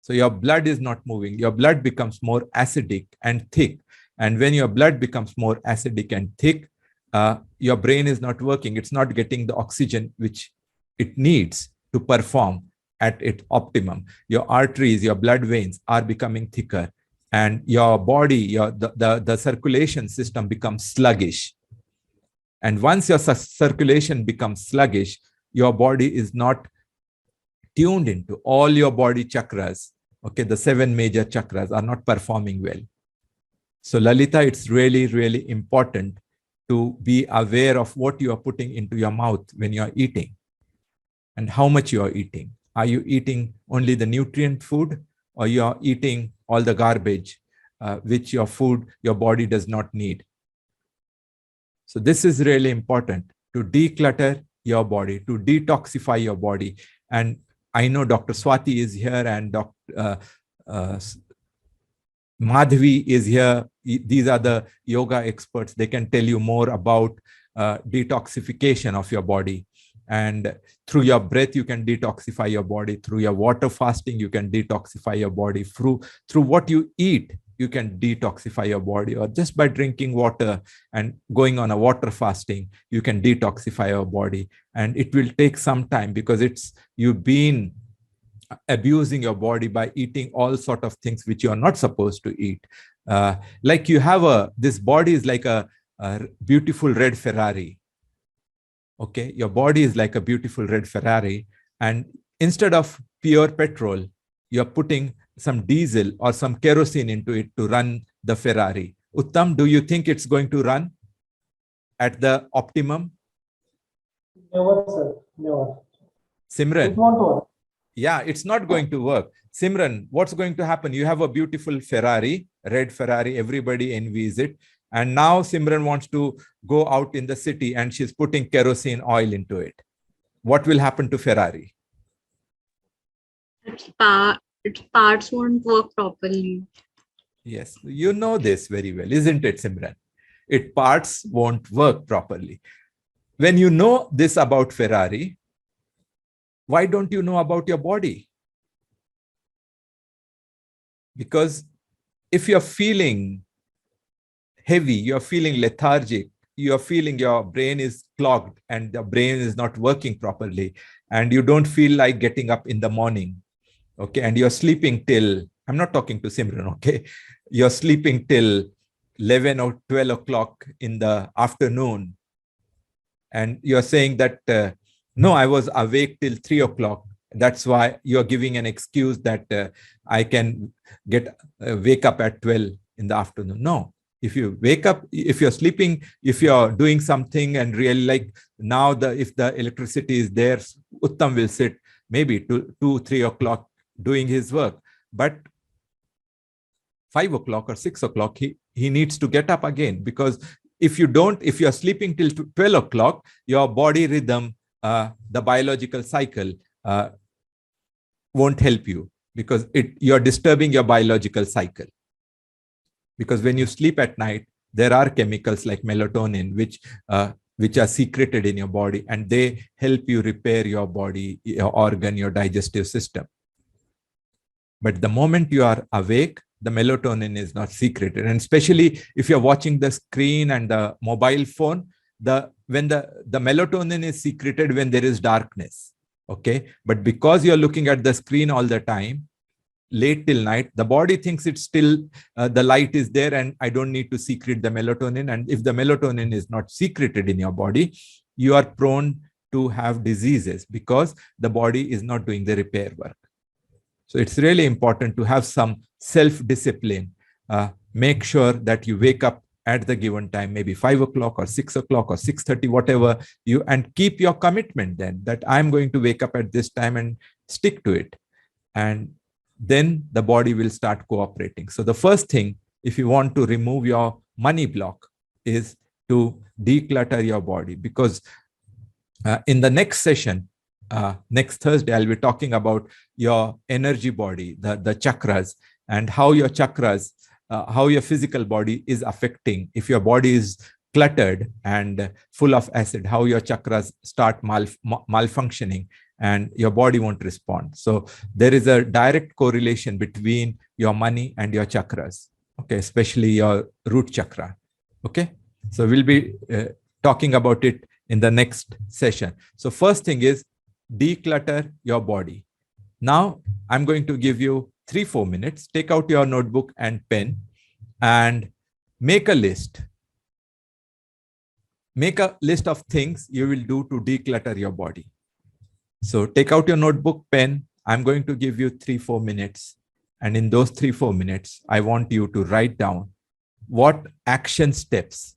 So your blood is not moving. Your blood becomes more acidic and thick. And when your blood becomes more acidic and thick, your brain is not working. It's not getting the oxygen which it needs to perform at its optimum. Your arteries, your blood veins are becoming thicker, and your body, the circulation system becomes sluggish. And once your circulation becomes sluggish, your body is not tuned into all your body chakras. Okay, the 7 major chakras are not performing well. So Lalita, it's really, really important to be aware of what you are putting into your mouth when you are eating and how much you are eating. Are you eating only the nutrient food, or you are eating all the garbage which your body does not need? So this is really important, to declutter your body, to detoxify your body. And I know Dr. Swati is here and Dr. Madhvi is here. These are the yoga experts. They can tell you more about detoxification of your body. And through your breath, you can detoxify your body. Through your water fasting, you can detoxify your body. Through what you eat, you can detoxify your body. Or just by drinking water and going on a water fasting, you can detoxify your body. And it will take some time, because you've been abusing your body by eating all sort of things which you are not supposed to eat. Like you have this body is like a beautiful red Ferrari. Okay, your body is like a beautiful red Ferrari, and instead of pure petrol, you're putting some diesel or some kerosene into it to run the Ferrari. Uttam, do you think it's going to run at the optimum? Never, sir. Never. Simran? It won't work. Yeah, it's not going to work. Simran, what's going to happen? You have a beautiful Ferrari, red Ferrari, everybody envies it. And now Simran wants to go out in the city and she's putting kerosene oil into it. What will happen to Ferrari? Its parts won't work properly. Yes, you know this very well, isn't it, Simran? Its parts won't work properly. When you know this about Ferrari, why don't you know about your body? Because if you're feeling heavy, you're feeling lethargic, you're feeling your brain is clogged and the brain is not working properly, and you don't feel like getting up in the morning, okay, and you're sleeping till, I'm not talking to Simran, okay, you're sleeping till 11 or 12 o'clock in the afternoon, and you're saying that, no, I was awake till 3 o'clock. That's why you're giving an excuse that I can wake up at 12 in the afternoon. No. If you wake up, if you're sleeping, if you're doing something and really like now, if the electricity is there, Uttam will sit maybe 2-3 o'clock doing his work. But 5 o'clock or 6 o'clock, he needs to get up again, because if you're sleeping till 12 o'clock, your body rhythm, the biological cycle won't help you, because you're disturbing your biological cycle. Because when you sleep at night, there are chemicals like melatonin, which are secreted in your body, and they help you repair your body, your organ, your digestive system. But the moment you are awake, the melatonin is not secreted. And especially if you're watching the screen and the mobile phone, when the melatonin is secreted when there is darkness. Okay. But because you're looking at the screen all the time, late till night, the body thinks it's still, the light is there and I don't need to secrete the melatonin. And if the melatonin is not secreted in your body, you are prone to have diseases because the body is not doing the repair work. So it's really important to have some self-discipline. Make sure that you wake up at the given time, maybe 5 o'clock or 6 o'clock or 6:30, whatever and keep your commitment then that I'm going to wake up at this time and stick to it. And then the body will start cooperating. So the first thing, if you want to remove your money block, is to declutter your body, because in the next session, next Thursday, I'll be talking about your energy body, the chakras, and how your chakras, how your physical body is affecting. If your body is cluttered and full of acid, how your chakras start malfunctioning, and your body won't respond. So there is a direct correlation between your money and your chakras, okay, especially your root chakra. Okay, so we'll be talking about it in the next session. So first thing is declutter your body. Now I'm going to give you 3-4 minutes. Take out your notebook and pen and make a list. Make a list of things you will do to declutter your body. So take out your notebook, pen. I'm going to give you 3-4 minutes. And in those 3-4 minutes, I want you to write down what action steps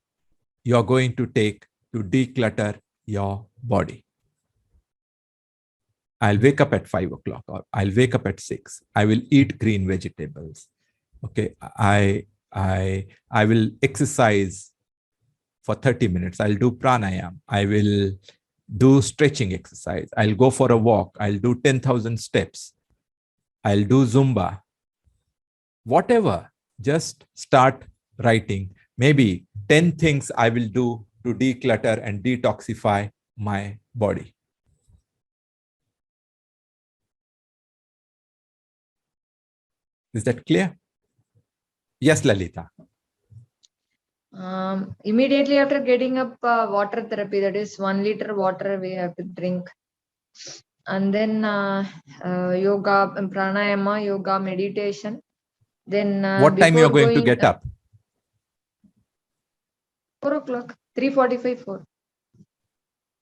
you're going to take to declutter your body. I'll wake up at 5 o'clock, or I'll wake up at 6. I will eat green vegetables. Okay, I will exercise for 30 minutes. I'll do pranayam. I will do stretching exercise. I'll go for a walk. I'll do 10,000 steps. I'll do Zumba. Whatever, just start writing. Maybe 10 things I will do to declutter and detoxify my body. Is that clear? Yes, Lalita. Immediately after getting up, water therapy, that is 1 liter water we have to drink. And then yoga, pranayama, yoga, meditation. Then what time you're going to get up? 4 o'clock, 3:45, 4.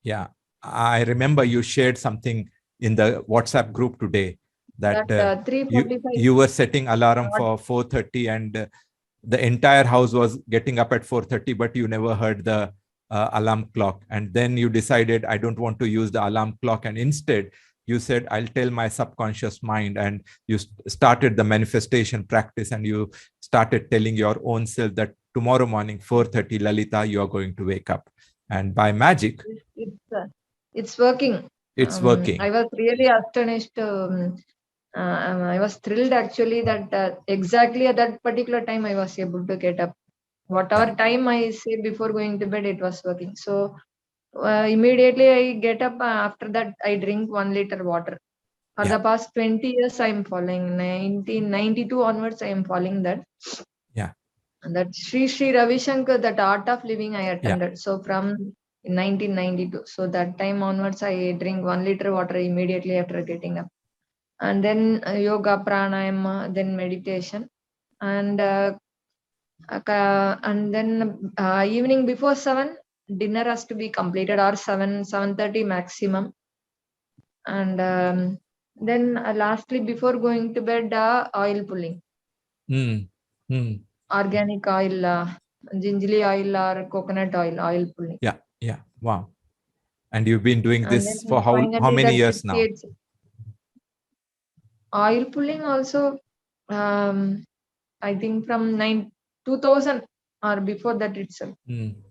Yeah, I remember you shared something in the WhatsApp group today that 3:45. you were setting alarm for 4:30 and the entire house was getting up at 4:30, but you never heard the alarm clock. And then you decided, I don't want to use the alarm clock. And instead, you said, I'll tell my subconscious mind. And you started the manifestation practice, and you started telling your own self that tomorrow morning, 4:30, Lalita, you are going to wake up. And by magic, it's working. It's working. I was really astonished. I was thrilled actually that exactly at that particular time I was able to get up. Whatever time I say before going to bed, it was working. So immediately I get up. After that, I drink 1 liter water. For the past 20 years, I am following. 1992 onwards, I am following that. Yeah. And that Sri Ravi Shankar, that Art of Living, I attended. So from 1992. So that time onwards, I drink 1 liter water immediately after getting up. And then yoga, pranayama, then meditation. And then evening before 7, dinner has to be completed, or 7:30 maximum. And then lastly, before going to bed, oil pulling. Organic oil, gingerly oil or coconut oil pulling. Yeah. Wow. And you've been doing this for how many years now? Oil pulling also, I think from 2000 or before that itself.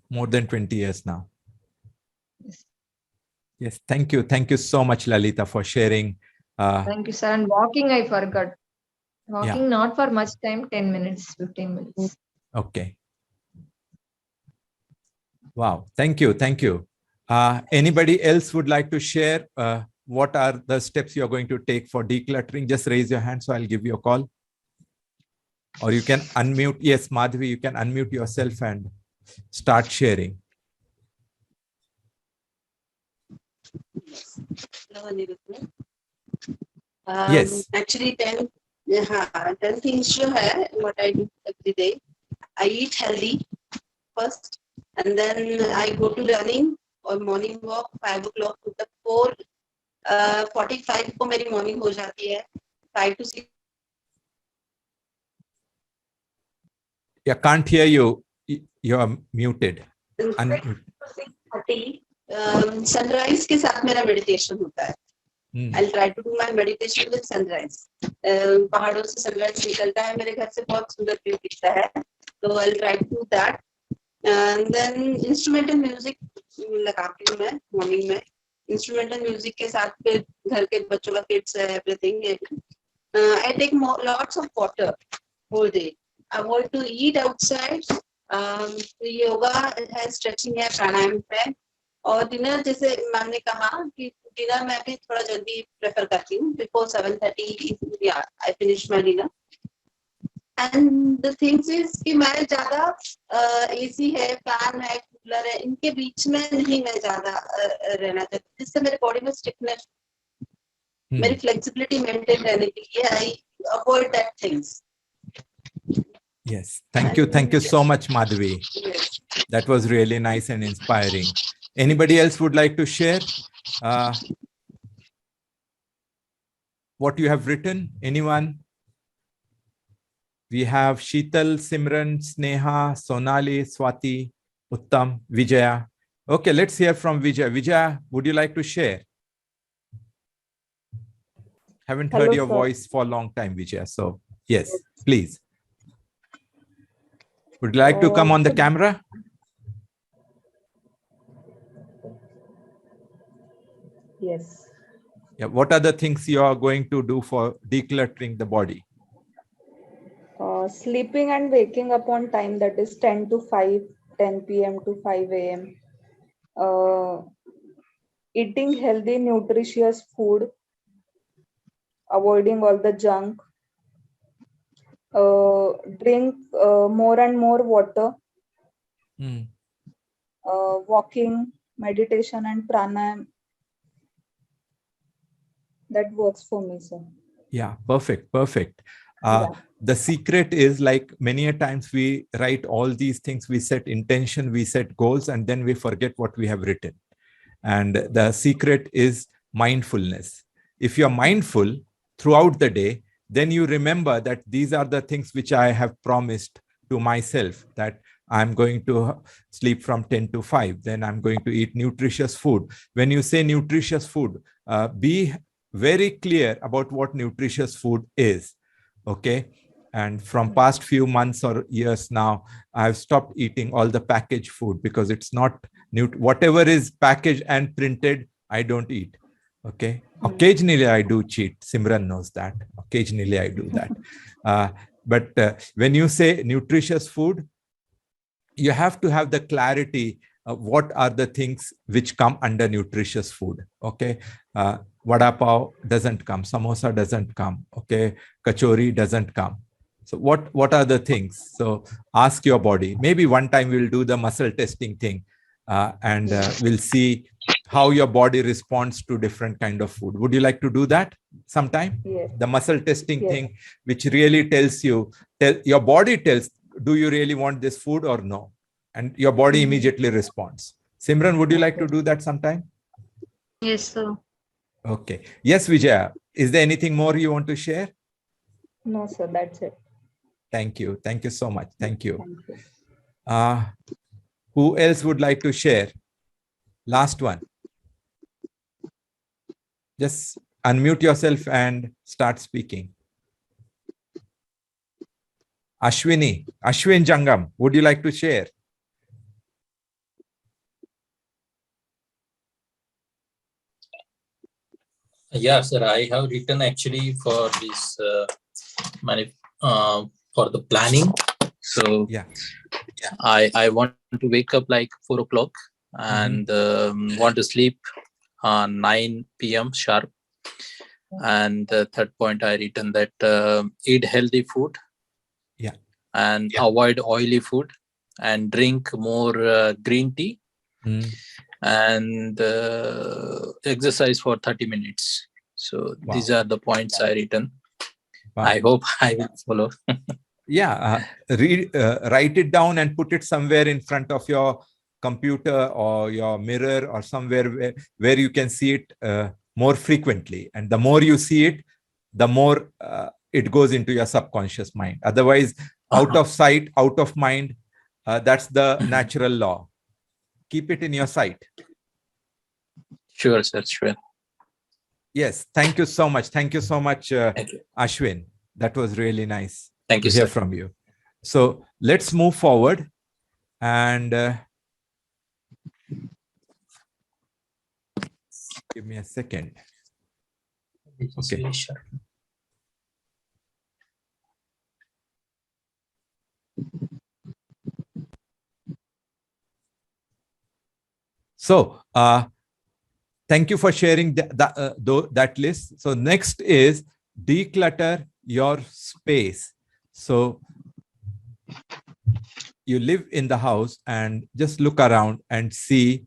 More than 20 years now. Yes. Thank you. Thank you so much, Lalita, for sharing. Thank you, sir. And walking, I forgot. Walking not for much time, 10 minutes, 15 minutes. Okay. Wow. Thank you. Thank you. Anybody else would like to share what are the steps you're going to take for decluttering? Just raise your hand so I'll give you a call. Or you can unmute. Yes, Madhvi, you can unmute yourself and start sharing. Yes. Actually, 10 things what I do every day. I eat healthy first, and then I go to running or morning walk, 5 o'clock to the 4:45 को मेरी morning हो जाती है, 5 to 6. Yeah, can't hear you. You are muted. 6:30 sunrise के साथ मेरा meditation होता है. I'll try to do my meditation with sunrise. पहाड़ों से sunrise निकलता है, मेरे घर से बहुत सुंदर view दिखता है. So I'll try to do that. And then instrumental music लगाती हूँ मैं morning में. Instrumental music के साथ फिर घर के बच्चों का kids everything. I take lots of water whole day. I want to eat outside. Yoga है, stretching है, pranayam है. और डिनर जैसे मैम ने कहा कि डिनर मैं भी थोड़ा जल्दी प्रेफर करती हूँ, before 7:30 I finish my dinner. And the things is कि मैं ज्यादा एसी है, फैन है, कूलर है, इनके बीच में नहीं मैं ज्यादा रहना चाहती, जिससे मेरे बॉडी में स्टिफनेस, मेरी फ्लेक्सिबिलिटी मेंटेन रहने के लिए I avoid that things. Yes, thank you. Thank you so much, Madhavi. That was really nice and inspiring. Anybody else would like to share what you have written? Anyone? We have Sheetal, Simran, Sneha, Sonali, Swati, Uttam, Vijaya. Okay, let's hear from Vijaya. Vijaya, would you like to share? Haven't heard Hello, your sir. voice for a long time, Vijaya. So, yes, please. Would you like to come on the camera? Yes. Yeah. What are the things you are going to do for decluttering the body? Sleeping and waking up on time, that is 10 to 5, 10 p.m. to 5 a.m. Eating healthy, nutritious food, avoiding all the junk. Drink more and more water. Walking, meditation, and pranayam. That works for me, sir. Yeah, perfect, perfect. The secret is, like, many a times we write all these things, we set intention, we set goals, and then we forget what we have written. And the secret is mindfulness. If you're mindful throughout the day, then you remember that these are the things which I have promised to myself, that I'm going to sleep from 10 to 5, then I'm going to eat nutritious food. When you say nutritious food, be very clear about what nutritious food is. Okay. And from past few months or years now, I've stopped eating all the packaged food because it's not whatever is packaged and printed, I don't eat. Okay. Occasionally I do cheat. Simran knows that. Occasionally I do that. But when you say nutritious food, you have to have the clarity of what are the things which come under nutritious food. Okay. Vada pav doesn't come, samosa doesn't come, okay, kachori doesn't come. So what are the things? So ask your body. Maybe one time we'll do the muscle testing thing, and we'll see how your body responds to different kind of food. Would you like to do that sometime? Yes. The muscle testing thing, which really tells you, your body tells, do you really want this food or no? And your body immediately responds. Simran, would you like to do that sometime? Yes, sir. Okay. Yes, Vijaya. Is there anything more you want to share? No, sir, that's it. Thank you. Thank you so much. Thank you. Thank you. Who else would like to share? Last one. Just unmute yourself and start speaking. Ashwin Jangam, would you like to share? Yeah, sir. I have written actually for this for the planning. So yeah, I want to wake up like 4 o'clock and want to sleep 9 p.m. sharp. And the third point I written that eat healthy food. Yeah. And avoid oily food and drink more green tea. And exercise for 30 minutes. So these are the points I written. Wow. I hope I will follow. Yeah, write it down and put it somewhere in front of your computer or your mirror or somewhere where you can see it more frequently. And the more you see it, the more it goes into your subconscious mind. Otherwise, out of sight, out of mind, that's the natural law. Keep it in your sight. Sure, sir. Sure. Yes. Thank you so much. Thank you so much, Ashwin. That was really nice. Thank you, to hear sir. from you. So let's move forward and give me a second. Okay. So thank you for sharing that list. So next is declutter your space. So you live in the house and just look around and see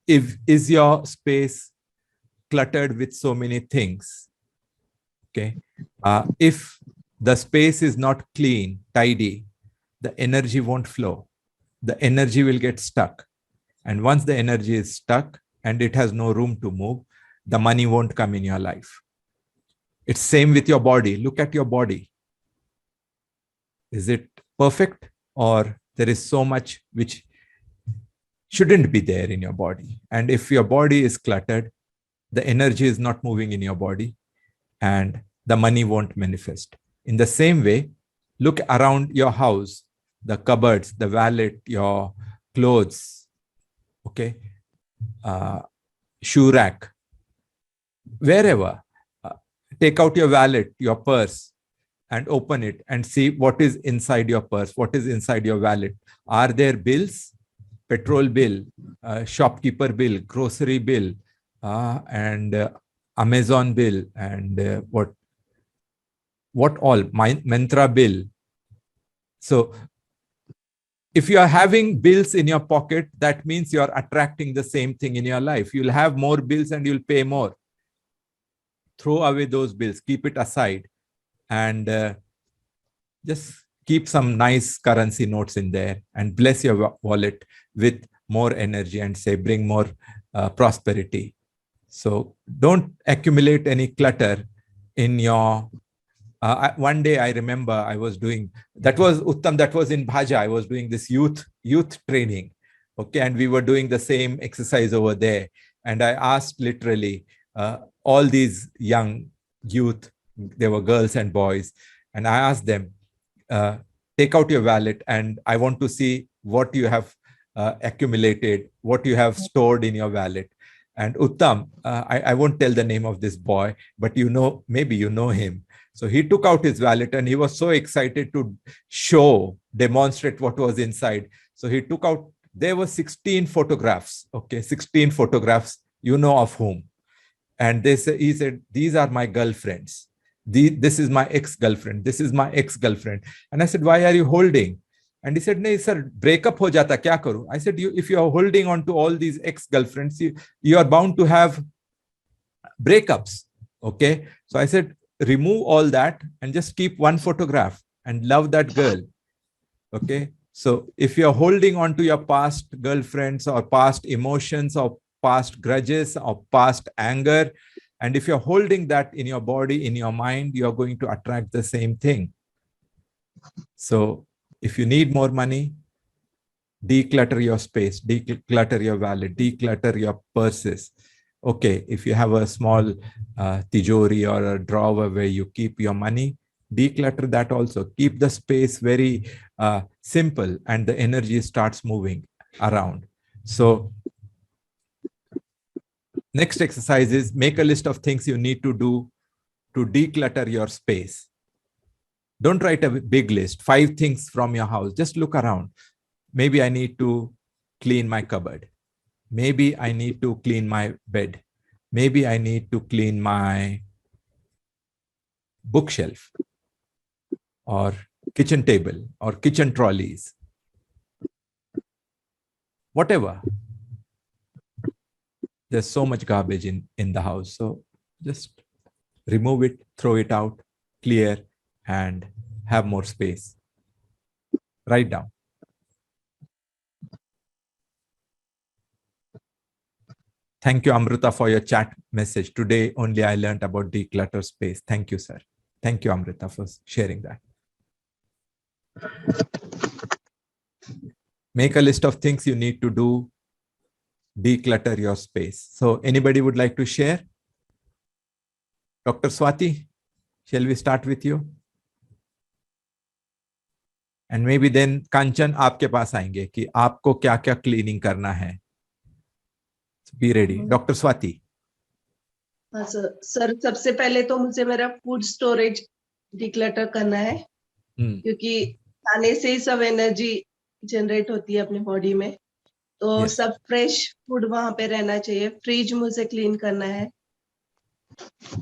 if is your space cluttered with so many things. Okay. If the space is not clean, tidy, the energy won't flow. The energy will get stuck. And once the energy is stuck and it has no room to move, the money won't come in your life. It's same with your body. Look at your body. Is it perfect, or there is so much which shouldn't be there in your body? And if your body is cluttered, the energy is not moving in your body and the money won't manifest. In the same way, look around your house, the cupboards, the wallet, your clothes, okay, shoe rack, wherever. Take out your wallet, your purse, and open it and see what is inside your purse, what is inside your wallet. Are there bills, petrol bill, shopkeeper bill, grocery bill, and Amazon bill, and what all, mantra bill. So if you are having bills in your pocket, that means you are attracting the same thing in your life. You'll have more bills and you'll pay more. Throw away those bills, keep it aside, and just keep some nice currency notes in there and bless your wallet with more energy and say, bring more prosperity. So don't accumulate any clutter in your one day I remember I was doing, that was Uttam, that was in Bhaja. I was doing this youth training. Okay. And we were doing the same exercise over there. And I asked literally all these young youth, they were girls and boys. And I asked them, take out your wallet and I want to see what you have accumulated, what you have stored in your wallet. And Uttam, I won't tell the name of this boy, but you know, maybe you know him. So he took out his wallet and he was so excited to demonstrate what was inside. So he took out, there were 16 photographs. Okay, 16 photographs, you know of whom. And he said, these are my girlfriends. This is my ex-girlfriend. This is my ex-girlfriend. And I said, why are you holding? And he said, no, sir, breakup ho jata, kya karu? I said, if you are holding on to all these ex-girlfriends, you are bound to have breakups. Okay. So I said, remove all that and just keep one photograph and love that girl. Okay. So if you're holding on to your past girlfriends or past emotions or past grudges or past anger, and if you're holding that in your body, in your mind, you're going to attract the same thing. So if you need more money, declutter your space, declutter your wallet, declutter your purses. Okay, if you have a small tijori or a drawer where you keep your money, declutter that also. Keep the space very simple and the energy starts moving around. So next exercise is make a list of things you need to do to declutter your space. Don't write a big list, 5 things from your house. Just look around. Maybe I need to clean my cupboard. Maybe I need to clean my bed. Maybe I need to clean my bookshelf or kitchen table or kitchen trolleys. Whatever. There's so much garbage in the house. So just remove it, throw it out, clear, and have more space. Write down. Thank you, Amrita, for your chat message. Today only I learned about declutter space. Thank you, sir. Thank you, Amrita, for sharing that. Make a list of things you need to do. Declutter your space. So anybody would like to share? Dr. Swati, shall we start with you? And maybe then Kanchan, आपके पास आएंगे कि आपको क्या-क्या cleaning करना है. Be ready. Dr. Swati. हाँ sir, सबसे पहले तो मुझे मेरा फूड स्टोरेज डिक्लटर करना है, क्योंकि खाने से ही सब एनर्जी जनरेट होती है अपनी बॉडी में. तो Yes. सब फ्रेश फूड वहां पे रहना चाहिए, फ्रिज मुझे क्लीन करना है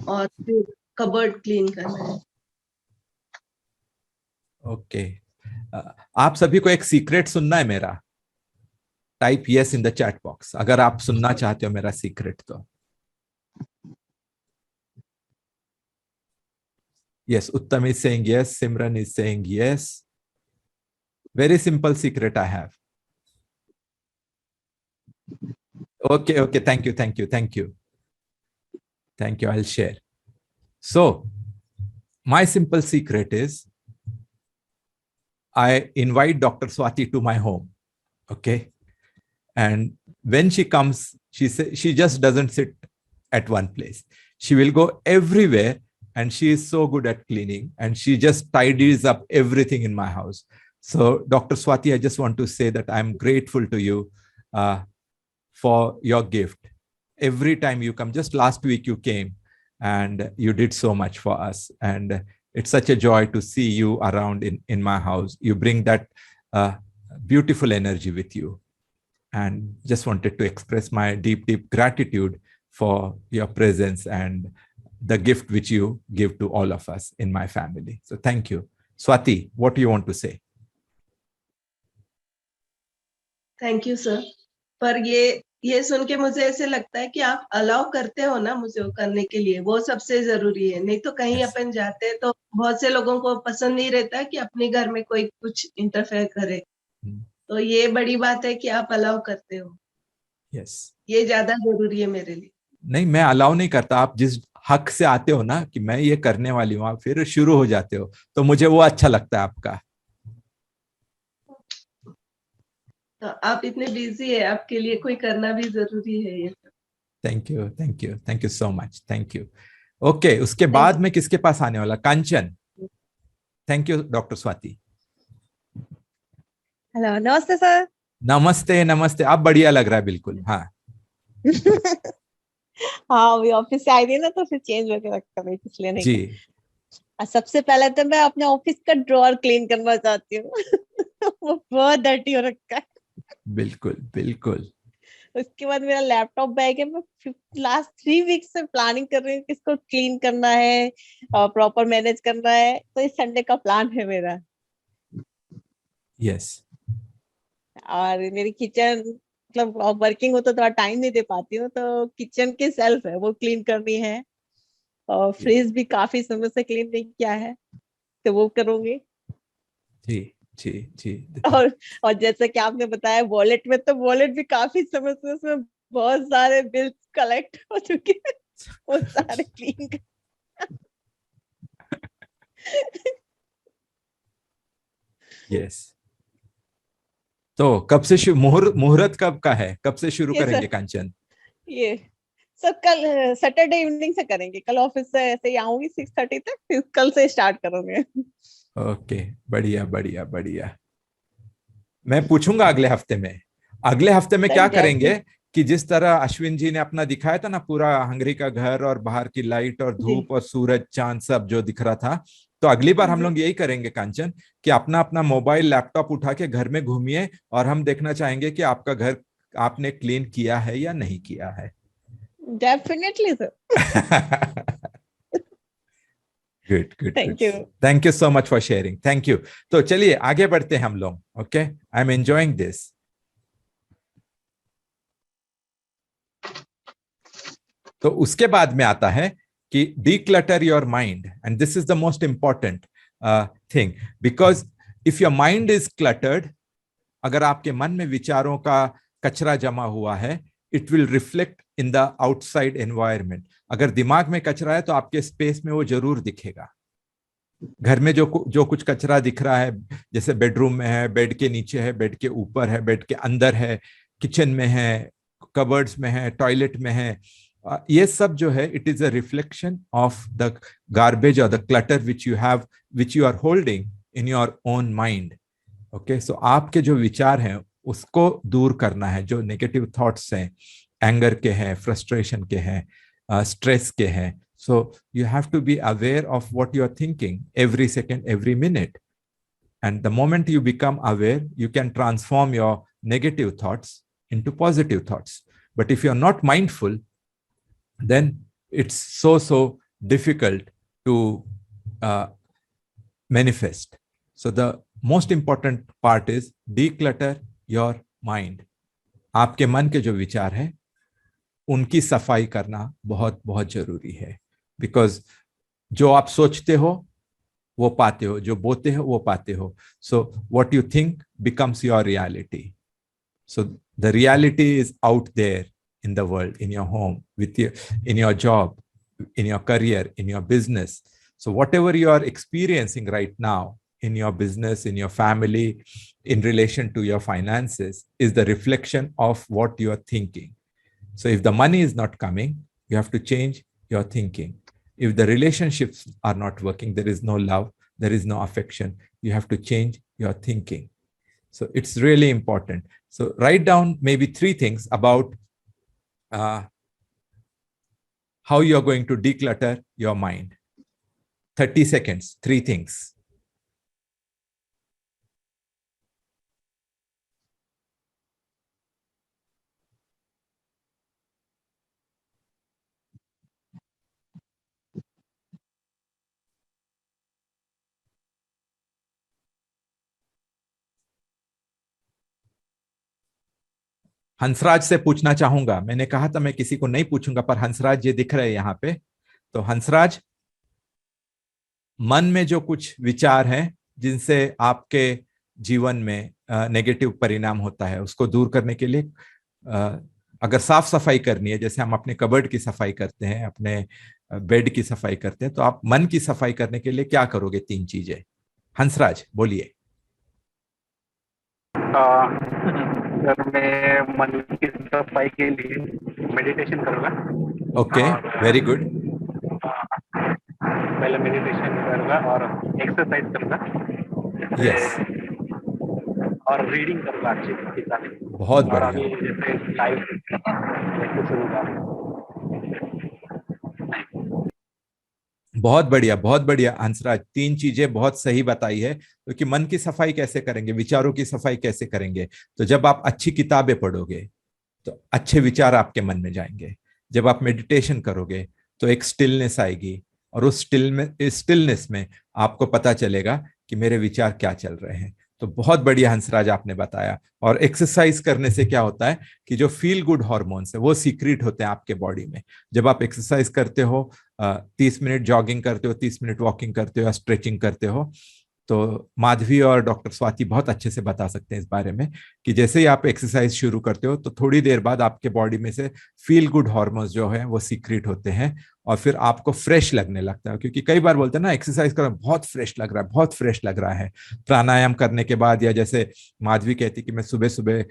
और फिर कबर्ड क्लीन करना है। ओके, आप सभी को एक सीक्रेट सुनना है मेरा। Type yes in the chat box अगर आप सुनना चाहते हो मेरा सीक्रेट तो। Yes, Uttam is saying yes. Simran is saying yes. Very simple secret I have. Okay, okay. Thank you, thank you, thank you. Thank you. I'll share. So, my simple secret is I invite Dr. Swati to my home. Okay. And when she comes, she just doesn't sit at one place. She will go everywhere, and she is so good at cleaning, and she just tidies up everything in my house. So, Dr. Swati, I just want to say that I'm grateful to you for your gift. Every time you come, just last week you came and you did so much for us. And it's such a joy to see you around in my house. You bring that beautiful energy with you. And just wanted to express my deep, deep gratitude for your presence and the gift which you give to all of us in my family. So thank you. Swati, what do you want to say? Thank you sir. पर ये सुन के मुझे ऐसे लगता है कि आप allow करते हो ना मुझे वो करने के लिए, वो सबसे जरूरी है। नहीं तो कहीं Yes. अपन जाते हैं तो बहुत से लोगों को पसंद नहीं रहता कि अपने घर में कोई कुछ इंटरफेयर करे। तो ये बड़ी बात है कि आप अलाउ करते हो। Yes. ये ज्यादा जरूरी है मेरे लिए। नहीं, मैं अलाउ नहीं करता। आप जिस हक से आते हो ना कि मैं ये करने वाली हूँ, आप फिर शुरू हो जाते हो, तो मुझे वो अच्छा लगता है आपका। तो आप इतने बिजी है, आपके लिए कोई करना भी जरूरी है ये। Thank you, thank you, thank you so much, thank you. Okay, उसके बाद में किसके पास आने वाला? Kanchan. Thank you doctor Swati. Hello, नमस्ते सर। नमस्ते, नमस्ते। आप बढ़िया लग रहा है बिल्कुल। हाँ हाँ, अभी ऑफिस से आई थी ना, तो फिर चेंज करके रखा मैं, इसलिए नहीं। जी। सबसे पहले तो मैं अपने ऑफिस का ड्रॉअर क्लीन करना चाहती हूँ। वो बहुत डर्टी हो रखा है। बिल्कुल बिल्कुल। उसके बाद मेरा लैपटॉप बैग है, मैं लास्ट 3 वीक से प्लानिंग कर रही हूँ कि इसको क्लीन करना है और प्रॉपर मैनेज करना है। तो इस संडे का प्लान है मेरा। यस। और मेरी किचन, मतलब वर्किंग हो तो थोड़ा टाइम नहीं दे पाती हूँ, तो किचन की सेल्फ है वो क्लीन करनी है। और फ्रिज भी काफी समय से क्लीन नहीं किया है, तो वो करूंगी। जी जी जी। और जैसा कि आपने बताया वॉलेट में, तो वॉलेट भी काफी समय से उसमें बहुत सारे बिल्स कलेक्ट हो चुके हैं, वो सारे क्लीन कर। यस। तो कब से मुहूर्त कब का है? कब से शुरू करेंगे कांचन? ये सब कल सैटरडे इवनिंग से करेंगे। कल ऑफिस से ऐसे ही आऊंगी 6:30 तक, फिर कल से स्टार्ट करोगे। ओके, बढ़िया बढ़िया बढ़िया। मैं पूछूंगा अगले हफ्ते में। अगले हफ्ते में क्या करेंगे कि जिस तरह अश्विन जी ने अपना दिखाया था ना, पूरा हंगरी का घर और बाहर की लाइट और धूप और सूरज चांद सब जो दिख रहा था, तो अगली बार हम लोग यही करेंगे कांचन कि अपना अपना मोबाइल लैपटॉप उठा के घर में घूमिए और हम देखना चाहेंगे कि आपका घर आपने क्लीन किया है या नहीं किया है। Definitely sir. Good good. Thank you. Thank you so much for sharing. Thank you. तो चलिए आगे बढ़ते हैं हम लोग। Okay, I am enjoying this. तो उसके बाद में आता है कि declutter your mind, and this is the most important thing, because if your mind is cluttered, अगर आपके मन में विचारों का कचरा जमा हुआ है, it will reflect in the outside environment. अगर दिमाग में कचरा है तो आपके स्पेस में वो जरूर दिखेगा। घर में जो कुछ कचरा दिख रहा है, जैसे बेडरूम में है, बेड के नीचे है, बेड के ऊपर है, बेड के अंदर है, किचन में है, कबर्ड्स में है, टॉयलेट में है, ये सब जो है it is a reflection of the garbage और the clutter which you are holding in your own mind. Okay, so आपके जो विचार हैं उसको दूर करना है। जो नेगेटिव थॉट्स हैं, एंगर के हैं, फ्रस्ट्रेशन के हैं, स्ट्रेस के हैं, so you have to be aware of what you are thinking every second, every minute. And the moment you become aware, you can transform your negative thoughts into positive thoughts. But if you're not mindful, then it's so difficult to manifest. So the most important part is declutter your mind. आपके मन के जो विचार है उनकी सफाई करना बहुत बहुत जरूरी है, बिकॉज जो आप सोचते हो वो पाते हो, जो बोते हो वो पाते हो. So what you think becomes your reality. So the reality is out there in the world, in your home, with you, in your job, in your career, in your business. So whatever you are experiencing right now in your business, in your family, in relation to your finances, is the reflection of what you are thinking. So if the money is not coming, you have to change your thinking. If the relationships are not working, there is no love, there is no affection, you have to change your thinking. So it's really important. So write down maybe 3 things about how you're going to declutter your mind. 30 seconds, 3 things. Hansraj से पूछना चाहूंगा. मैंने कहा था मैं किसी को नहीं पूछूंगा, पर हंसराज जी दिख रहे हैं यहाँ पे. तो हंसराज, मन में जो कुछ विचार हैं जिनसे आपके जीवन में नेगेटिव परिणाम होता है, उसको दूर करने के लिए अगर साफ सफाई करनी है, जैसे हम अपने कबर्ड की सफाई करते हैं, अपने बेड की सफाई करते हैं, तो आप मन की सफाई करने के लिए क्या करोगे? 3 चीजें. हंसराज बोलिए. सर मैं मन की सफाई के लिए मेडिटेशन करूँगा. Okay, very good. पहले मेडिटेशन करूँगा और एक्सरसाइज करूँगा. यस. और रीडिंग करूँगा अच्छी किताबें. बहुत और बढ़िया. अभी जैसे लाइव सुनूंगा. बहुत बढ़िया, बहुत बढ़िया हंसराज. 3 चीजें बहुत सही बताई है. क्योंकि मन की सफाई कैसे करेंगे, विचारों की सफाई कैसे करेंगे? तो जब आप अच्छी किताबें पढ़ोगे तो अच्छे विचार आपके मन में जाएंगे. जब आप मेडिटेशन करोगे तो एक स्टिलनेस आएगी, और उस स्टिलनेस में आपको पता चलेगा कि मेरे विचार क्या चल रहे हैं. तो बहुत बढ़िया हंसराज आपने बताया. और एक्सरसाइज करने से क्या होता है कि जो फील गुड हार्मोन्स है वो सीक्रेट होते हैं आपके बॉडी में. जब आप एक्सरसाइज करते हो, 30 मिनट जॉगिंग करते हो, 30 मिनट वॉकिंग करते हो या स्ट्रेचिंग करते हो, तो माधवी और डॉक्टर स्वाति बहुत अच्छे से बता सकते हैं इस बारे में कि जैसे ही आप एक्सरसाइज शुरू करते हो तो थोड़ी देर बाद आपके बॉडी में से फील गुड हार्मोन्स जो है वो सीक्रेट होते हैं, और फिर आपको फ्रेश लगने लगता है. क्योंकि कई बार बोलते हैं ना, एक्सरसाइज करो बहुत फ्रेश लग रहा है, बहुत फ्रेश लग रहा है. प्राणायाम करने के बाद, या जैसे माधवी कहती कि मैं सुबह सुबह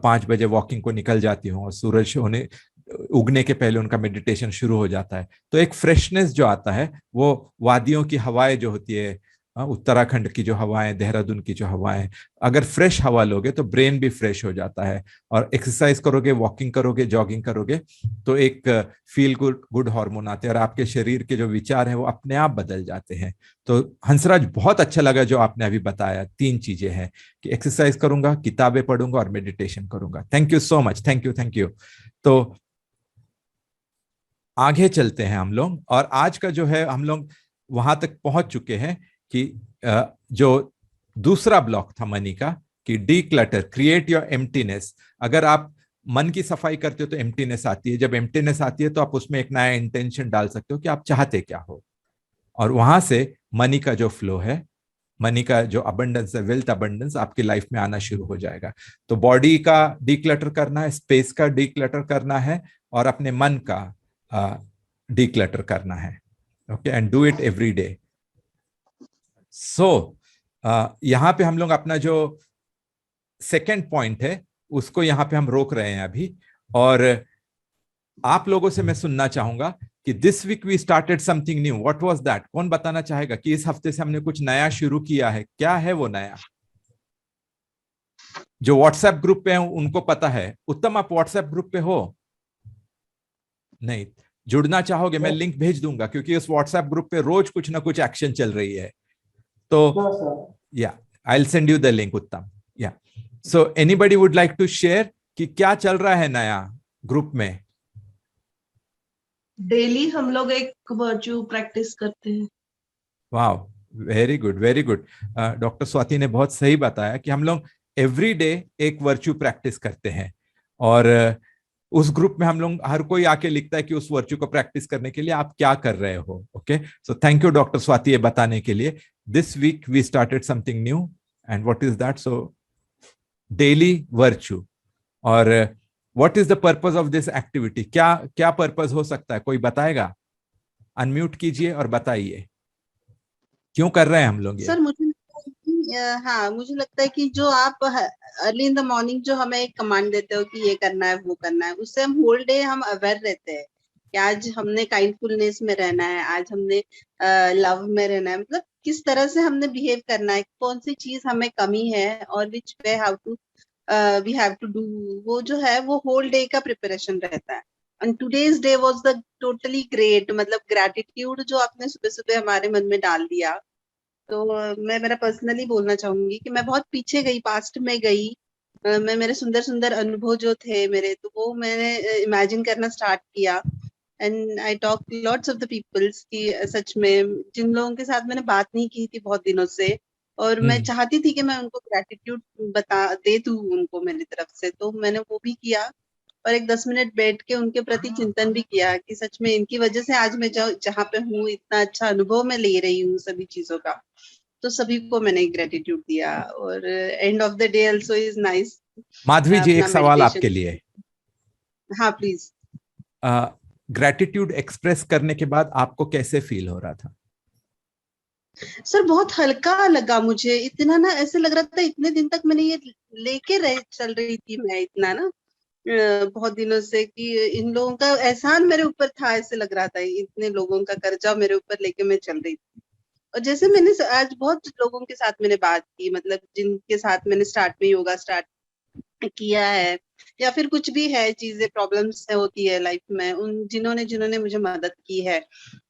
5 बजे वॉकिंग को निकल जाती हूँ और सूरज उगने के पहले उनका मेडिटेशन शुरू हो जाता है, तो एक फ्रेशनेस जो आता है वो वादियों की हवाएं जो होती है, उत्तराखंड की जो हवाएं, देहरादून की जो हवाएं, अगर फ्रेश हवा लोगे तो ब्रेन भी फ्रेश हो जाता है. और एक्सरसाइज करोगे, वॉकिंग करोगे, जॉगिंग करोगे, तो एक फील गुड हार्मोन आते हैं और आपके शरीर के जो विचार हैं वो अपने आप बदल जाते हैं. तो हंसराज, बहुत अच्छा लगा जो आपने अभी बताया. 3 चीजें हैं कि एक्सरसाइज करूंगा, किताबें पढ़ूंगा और मेडिटेशन करूंगा. Thank you so much. Thank you. तो आगे चलते हैं हम लोग, और आज का जो है हम लोग वहां तक पहुंच चुके हैं कि जो दूसरा ब्लॉक था मनी का, कि डीक्लटर, क्रिएट योर एम्प्टीनेस. अगर आप मन की सफाई करते हो तो एम्प्टीनेस आती है. जब एम्प्टीनेस आती है तो आप उसमें एक नया इंटेंशन डाल सकते हो कि आप चाहते क्या हो, और वहां से मनी का जो फ्लो है, मनी का जो अबंडेंस है, वेल्थ अबंडेंस आपकी लाइफ में आना शुरू हो जाएगा. तो बॉडी का डीक्लटर करना है, स्पेस का डीक्लटर करना है, और अपने मन का डीक्लटर करना है. Okay, and do it every day. So यहां पे हम लोग अपना जो सेकेंड पॉइंट है उसको यहां पे हम रोक रहे हैं अभी, और आप लोगों से मैं सुनना चाहूंगा कि this week we started something new. What was that? कौन बताना चाहेगा कि इस हफ्ते से हमने कुछ नया शुरू किया है? क्या है वो नया? जो व्हाट्सएप ग्रुप पे हैं उनको पता है. उत्तम, आप व्हाट्सएप ग्रुप पे हो? नहीं, जुड़ना चाहोगे? मैं लिंक भेज दूंगा, क्योंकि उस व्हाट्सएप ग्रुप पे रोज कुछ ना कुछ एक्शन चल रही है. तो yeah I will send you the link. उत्तम. Yeah, so anybody would like to share कि क्या चल रहा है नया ग्रुप में? डेली हम लोग एक वर्च्यू प्रैक्टिस करते हैं। वाह, very good, very good. Doctor Swati ने बहुत सही बताया कि हम लोग एवरी डे एक वर्च्यू प्रैक्टिस करते हैं, और उस ग्रुप में हम लोग हर कोई आके लिखता है कि उस वर्च्यू को प्रैक्टिस करने के लिए आप क्या कर रहे हो। Okay, so thank you doctor Swati ये बताने के लिए। This week we started something new, and what is that? So daily virtue. और what is the purpose of this activity? क्या क्या पर्पस हो सकता है, कोई बताएगा? अनम्यूट कीजिए और बताइए क्यों कर रहे हैं हम लोग ये। सर मुझे लगता है कि हाँ, मुझे लगता है कि जो आप अर्ली इन द मॉर्निंग जो हमें एक कमांड देते हो कि ये करना है वो करना है, उससे हम होल डे हम अवेयर रहते हैं कि आज हमने काइंडफुलनेस में रहना है, आज हमने लव में रहना है, मतलब किस तरह से हमने बिहेव करना है, कौन सी चीज हमें कमी है और which way how to we have to do, वो जो है वो होल डे का प्रिपरेशन रहता है। And today's day was the totally great, मतलब ग्रैटिट्यूड जो आपने सुबह सुबह हमारे मन में डाल दिया। तो मैं मेरा पर्सनली बोलना चाहूंगी कि मैं बहुत पीछे गई, पास्ट में गई। मैं मेरे सुंदर सुंदर अनुभव जो थे मेरे, तो वो मैंने इमेजिन करना स्टार्ट किया। And I talk lots of the peoples कि सच में जिन लोगों के साथ मैंने बात नहीं की थी बहुत दिनों से, और मैं चाहती थी कि मैं उनको ग्रेटिट्यूड बता दे दूं उनको मेरी तरफ से, तो मैंने वो भी किया। और एक 10 मिनट बैठ के उनके प्रति चिंतन भी किया कि सच में इनकी वजह से आज मैं जहाँ पे हूँ, इतना अच्छा अनुभव मैं ले रही हूँ सभी चीजों का। तो सभी को मैंने ग्रेटिट्यूड दिया, और end of the day also is nice. Madhavi ji, एक अपना सवाल आपके मेडिटेशन। लिए। हाँ प्लीज। ग्रेटिट्यूड एक्सप्रेस करने के बाद आपको कैसे फील हो रहा था? सर बहुत हल्का लगा मुझे, इतना ना ऐसे लग रहा था इतने दिन तक मैंने ये लेके रह चल रही थी मैं, इतना ना बहुत दिनों से कि इन लोगों का एहसान मेरे ऊपर था, ऐसे लग रहा था इतने लोगों का कर्जा मेरे ऊपर लेके मैं चल रही थी। और जैसे मैंने आज बहुत लोगों के साथ मैंने बात की, मतलब जिनके साथ मैंने स्टार्ट में योगा स्टार्ट किया है, या फिर कुछ भी है चीजें प्रॉब्लम्स होती है लाइफ में, उन जिन्होंने जिन्होंने मुझे मदद की है,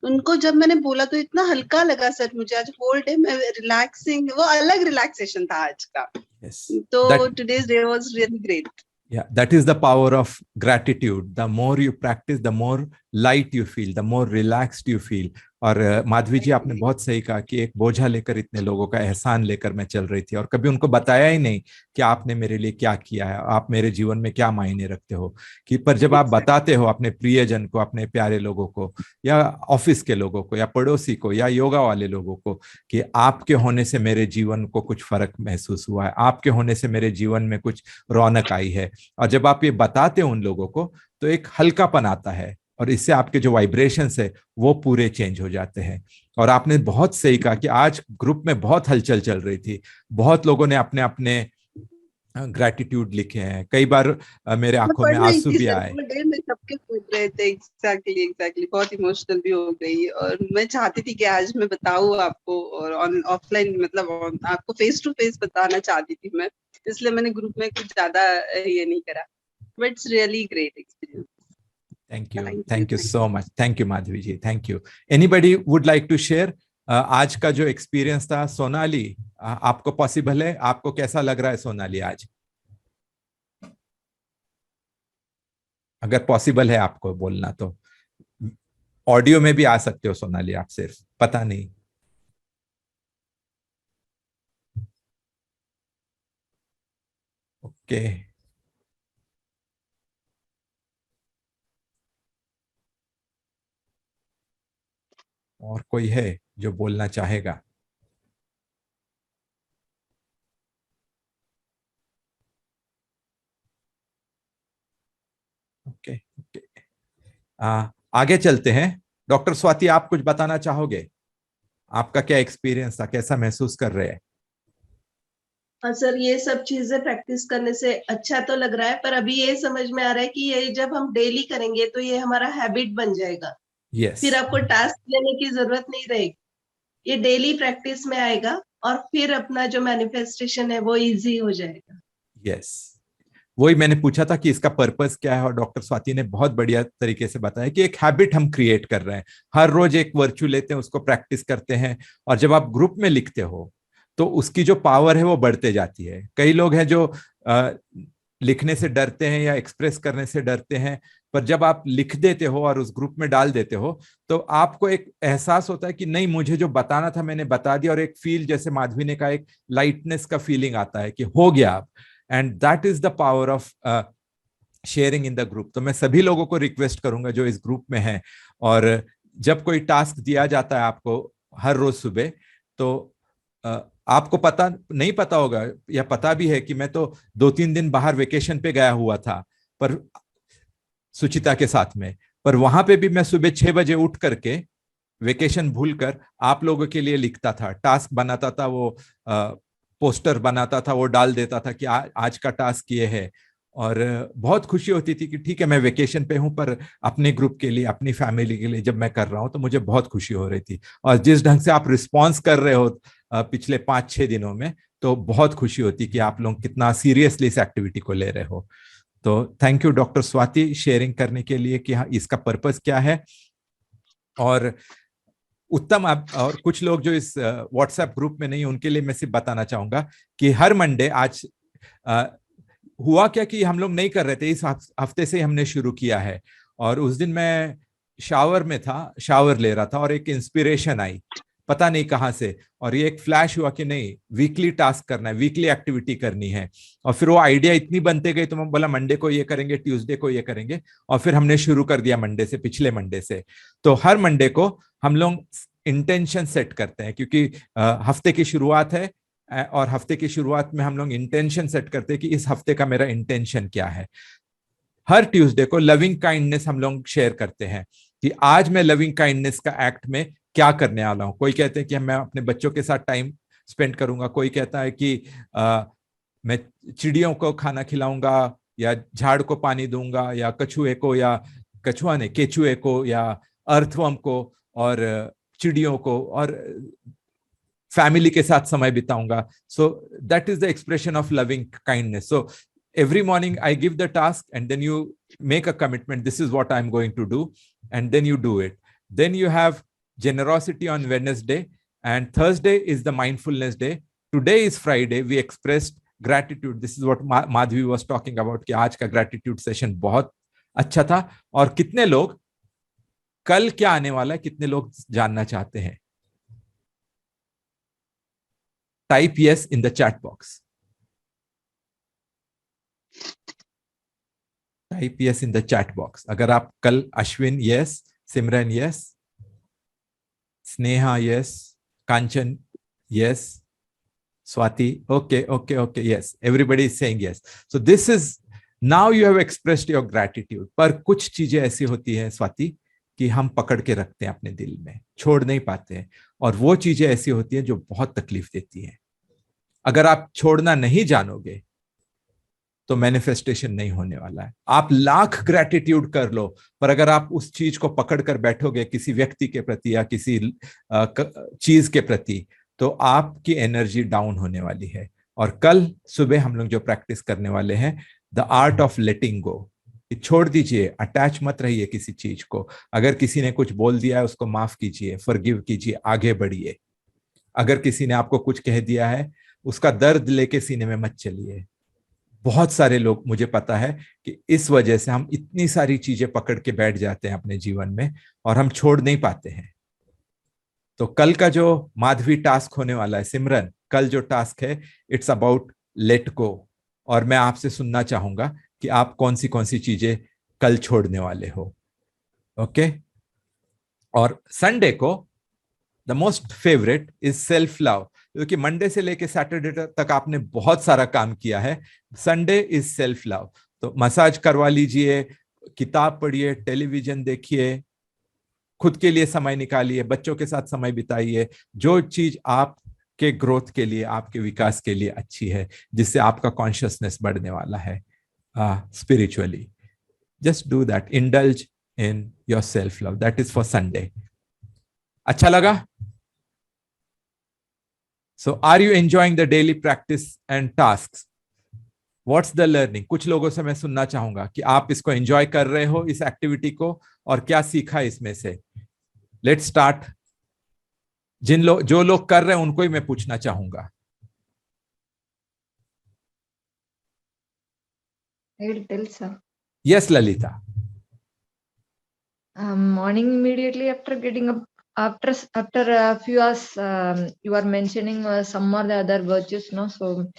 उनको जब मैंने बोला तो इतना हल्का लगा सर मुझे। आज होल डे में रिलैक्सिंग, वो अलग रिलैक्सेशन था आज का। Yes. तो today's day was really great. Yeah, that is the power of gratitude. The more you practice, the more light you feel, the more relaxed you feel. और माधवी जी, आपने बहुत सही कहा कि एक बोझा लेकर, इतने लोगों का एहसान लेकर मैं चल रही थी, और कभी उनको बताया ही नहीं कि आपने मेरे लिए क्या किया है, आप मेरे जीवन में क्या मायने रखते हो। कि पर जब आप बताते हो अपने प्रियजन को, अपने प्यारे लोगों को, या ऑफिस के लोगों को, या पड़ोसी को, या योगा वाले लोगों को, कि आपके होने से मेरे जीवन को कुछ फर्क महसूस हुआ है, आपके होने से मेरे जीवन में कुछ रौनक आई है, और जब आप ये बताते हो उन लोगों को, तो एक हल्कापन आता है, और इससे आपके जो वाइब्रेशंस है वो पूरे चेंज हो जाते हैं। और आपने बहुत सही कहा कि आज ग्रुप में बहुत हलचल चल रही थी, बहुत लोगों ने अपने अपने ग्रैटिट्यूड लिखे हैं, कई बार मेरे मैं आंखों में पढ़ रही आंसू थी भी सर, आए। वो डे में सबके पढ़ रहे थे। एग्जैक्टली एग्जैक्टली, बहुत इमोशनल भी हो गई, और मैं चाहती थी कि आज मैं बताऊं आपको, और ऑन ऑफलाइन मतलब आपको फेस टू फेस बताना चाहती थी मैं, इसलिए मैंने ग्रुप में कुछ ज्यादा ये नहीं करा। But it's really great experience. Thank you so much. Thank you Madhavi ji, thank you. Anybody would like to share आज का जो एक्सपीरियंस था? सोनाली, आपको पॉसिबल है? आपको कैसा लग रहा है सोनाली आज? अगर पॉसिबल है आपको बोलना तो ऑडियो में भी आ सकते हो सोनाली, आप सिर्फ, पता नहीं। ओके, और कोई है जो बोलना चाहेगा? ओके ओके, आगे चलते हैं। डॉक्टर स्वाति, आप कुछ बताना चाहोगे? आपका क्या एक्सपीरियंस था, कैसा महसूस कर रहे हैं? हाँ सर, ये सब चीजें प्रैक्टिस करने से अच्छा तो लग रहा है, पर अभी ये समझ में आ रहा है कि ये जब हम डेली करेंगे तो ये हमारा हैबिट बन जाएगा। यस, फिर आपको टास्क लेने की जरूरत नहीं रहेगी, ये डेली प्रैक्टिस में आएगा, और फिर अपना जो मैनिफेस्टेशन है वो इजी हो जाएगा। यस, वही मैंने पूछा था कि इसका पर्पस क्या है, और डॉक्टर स्वाति ने बहुत बढ़िया तरीके से बताया कि एक हैबिट हम क्रिएट कर रहे हैं, हर रोज एक वर्चू लेते हैं, उसको प्रैक्टिस करते हैं, और जब आप ग्रुप में लिखते हो तो उसकी जो पावर है वो बढ़ते जाती है। कई लोग हैं जो लिखने से डरते हैं या एक्सप्रेस करने से डरते हैं, पर जब आप लिख देते हो और उस ग्रुप में डाल देते हो तो आपको एक एहसास होता है कि नहीं, मुझे जो बताना था मैंने बता दिया, और एक फील, जैसे माधवी ने कहा, एक लाइटनेस का फीलिंग आता है कि हो गया अब। And that is the power of sharing in the group. तो मैं सभी लोगों को रिक्वेस्ट करूंगा जो इस ग्रुप में हैं, और जब कोई टास्क दिया जाता है आपको हर रोज सुबह, तो आपको पता नहीं पता होगा या पता भी है कि मैं तो 2-3 दिन बाहर वेकेशन पे गया हुआ था, पर सुचिता के साथ में, पर वहां पे भी मैं सुबह 6 बजे उठ करके वेकेशन भूलकर आप लोगों के लिए लिखता था, टास्क बनाता था, वो पोस्टर बनाता था, वो डाल देता था कि आज का टास्क ये है। और बहुत खुशी होती थी कि ठीक है, मैं वेकेशन पे हूं, पर अपने ग्रुप के लिए, अपनी फैमिली के लिए जब मैं कर रहा हूं तो मुझे बहुत खुशी हो रही थी। और जिस ढंग से आप रिस्पॉन्स कर रहे हो पिछले 5-6 दिनों में, तो बहुत खुशी होती कि आप लोग कितना सीरियसली इस एक्टिविटी को ले रहे हो। तो thank you doctor Swati sharing करने के लिए कि हाँ, इसका पर्पस क्या है। और उत्तम, आप और कुछ लोग जो इस व्हाट्सएप ग्रुप में नहीं, उनके लिए मैं सिर्फ बताना चाहूंगा कि हर मंडे, आज हुआ क्या कि हम लोग नहीं कर रहे थे, इस हफ्ते से हमने शुरू किया है। और उस दिन मैं शावर में था, शावर ले रहा था, और एक इंस्पिरेशन आई पता नहीं कहां से, और ये एक फ्लैश हुआ कि नहीं, वीकली टास्क करना है, वीकली एक्टिविटी करनी है। और फिर वो आइडिया इतनी बनते गई, तो मैं बोला मंडे को ये करेंगे, ट्यूसडे को ये करेंगे, और फिर हमने शुरू कर दिया मंडे से, पिछले मंडे से। तो हर मंडे को हम लोग इंटेंशन सेट करते हैं, क्योंकि हफ्ते की शुरुआत है, और हफ्ते की शुरुआत में हम लोग इंटेंशन सेट करते हैं कि इस हफ्ते का मेरा इंटेंशन क्या है। हर ट्यूसडे को लविंग काइंडनेस हम लोग शेयर करते हैं कि आज मैं लविंग काइंडनेस का एक्ट में क्या करने वाला हूं। कोई कहते हैं कि मैं अपने बच्चों के साथ टाइम स्पेंड करूंगा, कोई कहता है कि मैं चिड़ियों को खाना खिलाऊंगा, या झाड़ को पानी दूंगा, या कछुए को, या कछुआ ने केचुए को, या अर्थवर्म को, और चिड़ियों को, और फैमिली के साथ समय बिताऊंगा। So that is the expression of loving kindness. So every morning I give the task, and then you make a commitment, this is what I'm going to do, and then you do it. Then you have generosity on Wednesday, and Thursday is the mindfulness day. Today is Friday, we expressed gratitude. This is what Madhvi was talking about कि आज का gratitude session बहुत अच्छा था। और कितने लोग कल क्या आने वाला है, कितने लोग जानना चाहते हैं? Type yes in the chat box. Type yes in the chat box अगर आप कल। Ashwin yes, Simran yes, Sneha yes, Kanchan yes, Swati okay okay okay yes, everybody is saying yes. So this is, now you have expressed your gratitude. पर कुछ चीजें ऐसी होती हैं स्वाति कि हम पकड़ के रखते हैं अपने दिल में, छोड़ नहीं पाते हैं, और वो चीजें ऐसी होती हैं जो बहुत तकलीफ देती हैं। अगर आप छोड़ना नहीं जानोगे तो मैनिफेस्टेशन नहीं होने वाला है। आप लाख ग्रैटिट्यूड कर लो, पर अगर आप उस चीज को पकड़ कर बैठोगे किसी व्यक्ति के प्रति या किसी चीज के प्रति, तो आपकी एनर्जी डाउन होने वाली है। और कल सुबह हम लोग जो प्रैक्टिस करने वाले हैं, द आर्ट ऑफ लेटिंग गो। छोड़ दीजिए, अटैच मत रहिए किसी चीज को। अगर किसी ने कुछ बोल दिया है उसको माफ कीजिए, फॉरगिव कीजिए, आगे बढ़िए। अगर किसी ने आपको कुछ कह दिया है, उसका दर्द लेके सीने में मत चलिए। बहुत सारे लोग, मुझे पता है कि इस वजह से हम इतनी सारी चीजें पकड़ के बैठ जाते हैं अपने जीवन में, और हम छोड़ नहीं पाते हैं। तो कल का जो माधवी टास्क होने वाला है, सिमरन, कल जो टास्क है, इट्स अबाउट लेट गो। और मैं आपसे सुनना चाहूंगा कि आप कौन सी चीजें कल छोड़ने वाले हो। ओके। और संडे को the most favourite is self love, क्योंकि मंडे से लेके सैटरडे तक आपने बहुत सारा काम किया है। Sunday is self love. तो मसाज करवा लीजिए, किताब पढ़िए, टेलीविजन देखिए, खुद के लिए समय निकालिए, बच्चों के साथ समय बिताइए, जो चीज आपके ग्रोथ के लिए, आपके विकास के लिए अच्छी है, जिससे आपका कॉन्शियसनेस बढ़ने वाला है spiritually. Just do that, indulge in your self love. That is for Sunday. अच्छा लगा? So are you enjoying the daily practice and tasks? What's the learning? कुछ लोगों से मैं सुनना चाहूंगा कि आप इसको एंजॉय कर रहे हो, इस एक्टिविटी को, और क्या सीखा इसमें से। Let's start. जो लोग कर रहे हैं उनको ही मैं पूछना चाहूंगा। I will tell, sir. Yes, Lalita. Morning immediately after getting up, after a few hours, you are mentioning some or the other virtues, no? So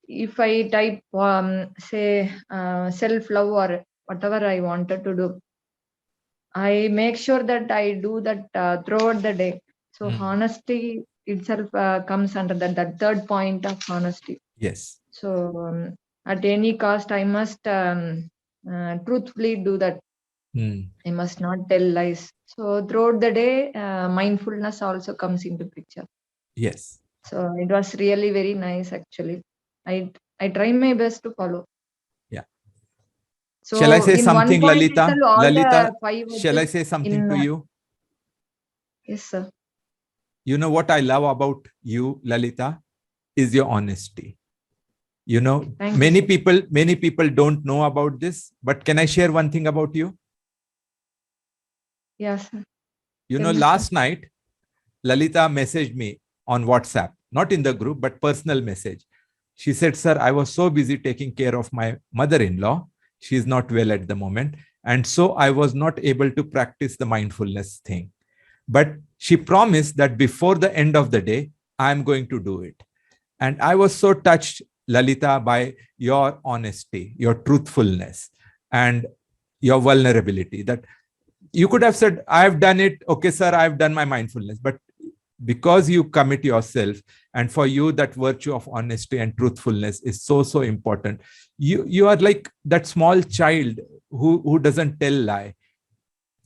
if I type, say, self-love or whatever I wanted to do, I make sure that I do that throughout the day. So honesty itself comes under that third point of honesty. Yes. So at any cost, I must truthfully do that. I must not tell lies. So throughout the day, mindfulness also comes into picture. Yes. So it was really very nice, actually. I try my best to follow. Yeah. So shall I say in one something, point Lalita? itself, all Lalita, the five shall I virtues say something in to you? yes, sir. You know what I love about you, Lalita, is your honesty. You know, many people don't know about this, but can I share one thing about you? Yes, sir. You Tell know, me, last sir. night, Lalita messaged me on WhatsApp, not in the group, but personal message. She said, "Sir, I was so busy taking care of my mother-in-law. She is not well at the moment. And so I was not able to practice the mindfulness thing. But she promised that before the end of the day, I'm going to do it." And I was so touched, Lalita, by your honesty, your truthfulness, and your vulnerability, that you could have said, "I've done it. Okay, sir, I've done my mindfulness." But because you commit yourself, and for you, that virtue of honesty and truthfulness is so important. You are like that small child who doesn't tell lie.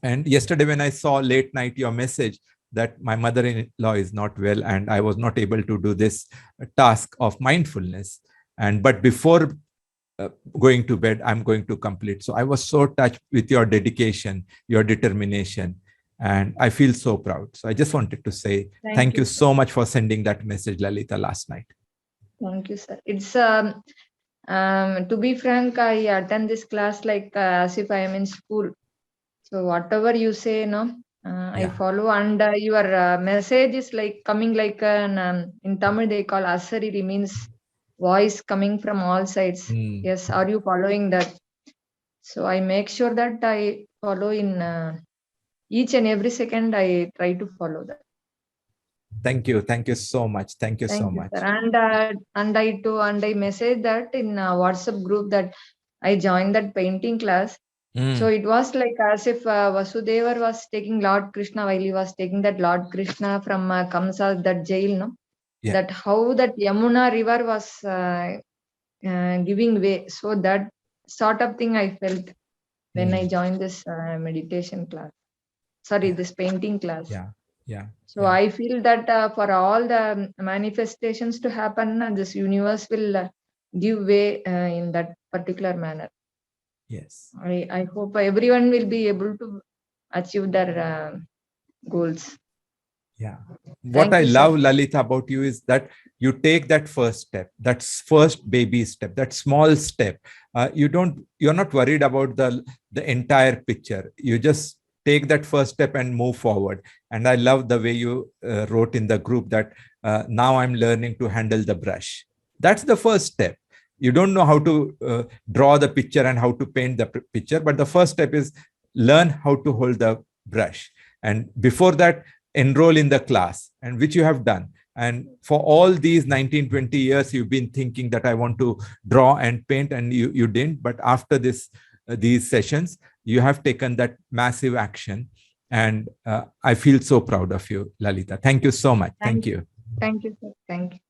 And yesterday, when I saw late night your message that my mother-in-law is not well and I was not able to do this task of mindfulness, but before going to bed, I'm going to complete. So I was so touched with your dedication, your determination, and I feel so proud. So I just wanted to say thank you so much for sending that message, Lalita, last night. Thank you, sir. It's to be frank, I attend this class like as if I am in school. So whatever you say, no, I follow. And your message is like coming like an in Tamil they call asariri, means voice coming from all sides. Yes, are you following that? So I make sure that I follow in each and every second. I try to follow that. Thank you so much. Thank you so much. Sir. And I message that in WhatsApp group that I joined that painting class. So it was like as if Vasudeva was taking Lord Krishna while he was taking that Lord Krishna from Kamsa, that jail, no? Yeah. That how that Yamuna river was giving way. So that sort of thing I felt when I joined this meditation class. Sorry, this painting class. Yeah. So I feel that for all the manifestations to happen, this universe will give way in that particular manner. Yes. I hope everyone will be able to achieve their goals. Yeah. What I love, Lalita, about you is that you take that first step, that first baby step, that small step. You're not worried about the entire picture. You just take that first step and move forward. And I love the way you wrote in the group that now I'm learning to handle the brush. That's the first step. You don't know how to draw the picture and how to paint the picture, but the first step is learn how to hold the brush. And before that, enroll in the class, and which you have done. And for all these 19-20 years, you've been thinking that I want to draw and paint, and you didn't. But after these sessions, you have taken that massive action. And I feel so proud of you, Lalita. Thank you so much. Thank you. Thank you, sir. Thank you.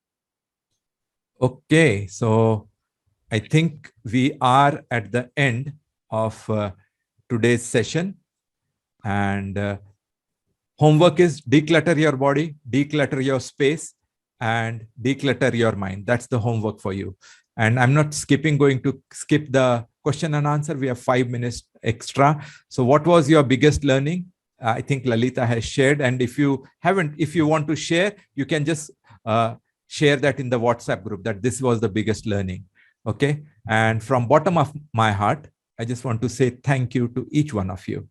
Okay, so I think we are at the end of today's session. And homework is declutter your body, declutter your space, and declutter your mind. That's the homework for you. And I'm not going to skip the question and answer. We have 5 minutes extra. So what was your biggest learning? I think Lalita has shared. And if you want to share, you can just share that in the WhatsApp group, that this was the biggest learning. Okay. And from bottom of my heart, I just want to say thank you to each one of you.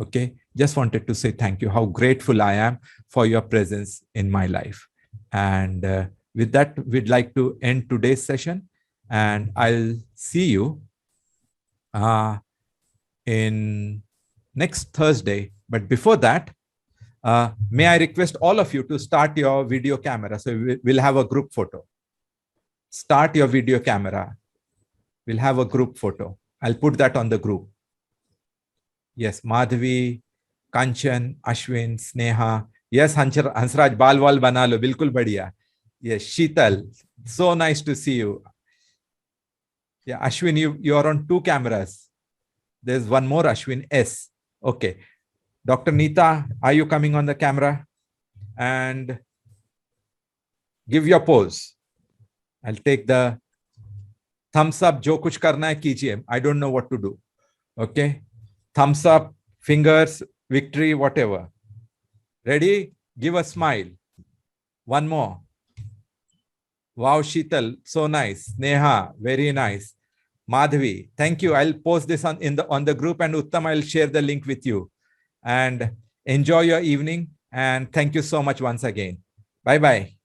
Okay, just wanted to say thank you, how grateful I am for your presence in my life. And with that, we'd like to end today's session, and I'll see you in next Thursday. But before that, may I request all of you to start your video camera. So we'll have a group photo. Start your video camera. We'll have a group photo. I'll put that on the group. Yes, Madhavi, Kanchan, Ashwin, Sneha. Yes, Hansraj, baal wal bana lo, bilkul badhiya. Yes, Sheetal, so nice to see you. Yeah, Ashwin, you are on 2 cameras. There's one more, Ashwin S. Okay. Dr. Neeta, are you coming on the camera? And give your pose. I'll take the thumbs up. Jo kuch karna hai kijiye. I don't know what to do. Okay. Thumbs up, fingers, victory, whatever. Ready? Give a smile. One more. Wow, Sheetal, so nice. Neha, very nice. Madhavi, thank you. I'll post this on the group, and Uttam, I'll share the link with you. And enjoy your evening. And thank you so much once again. Bye-bye.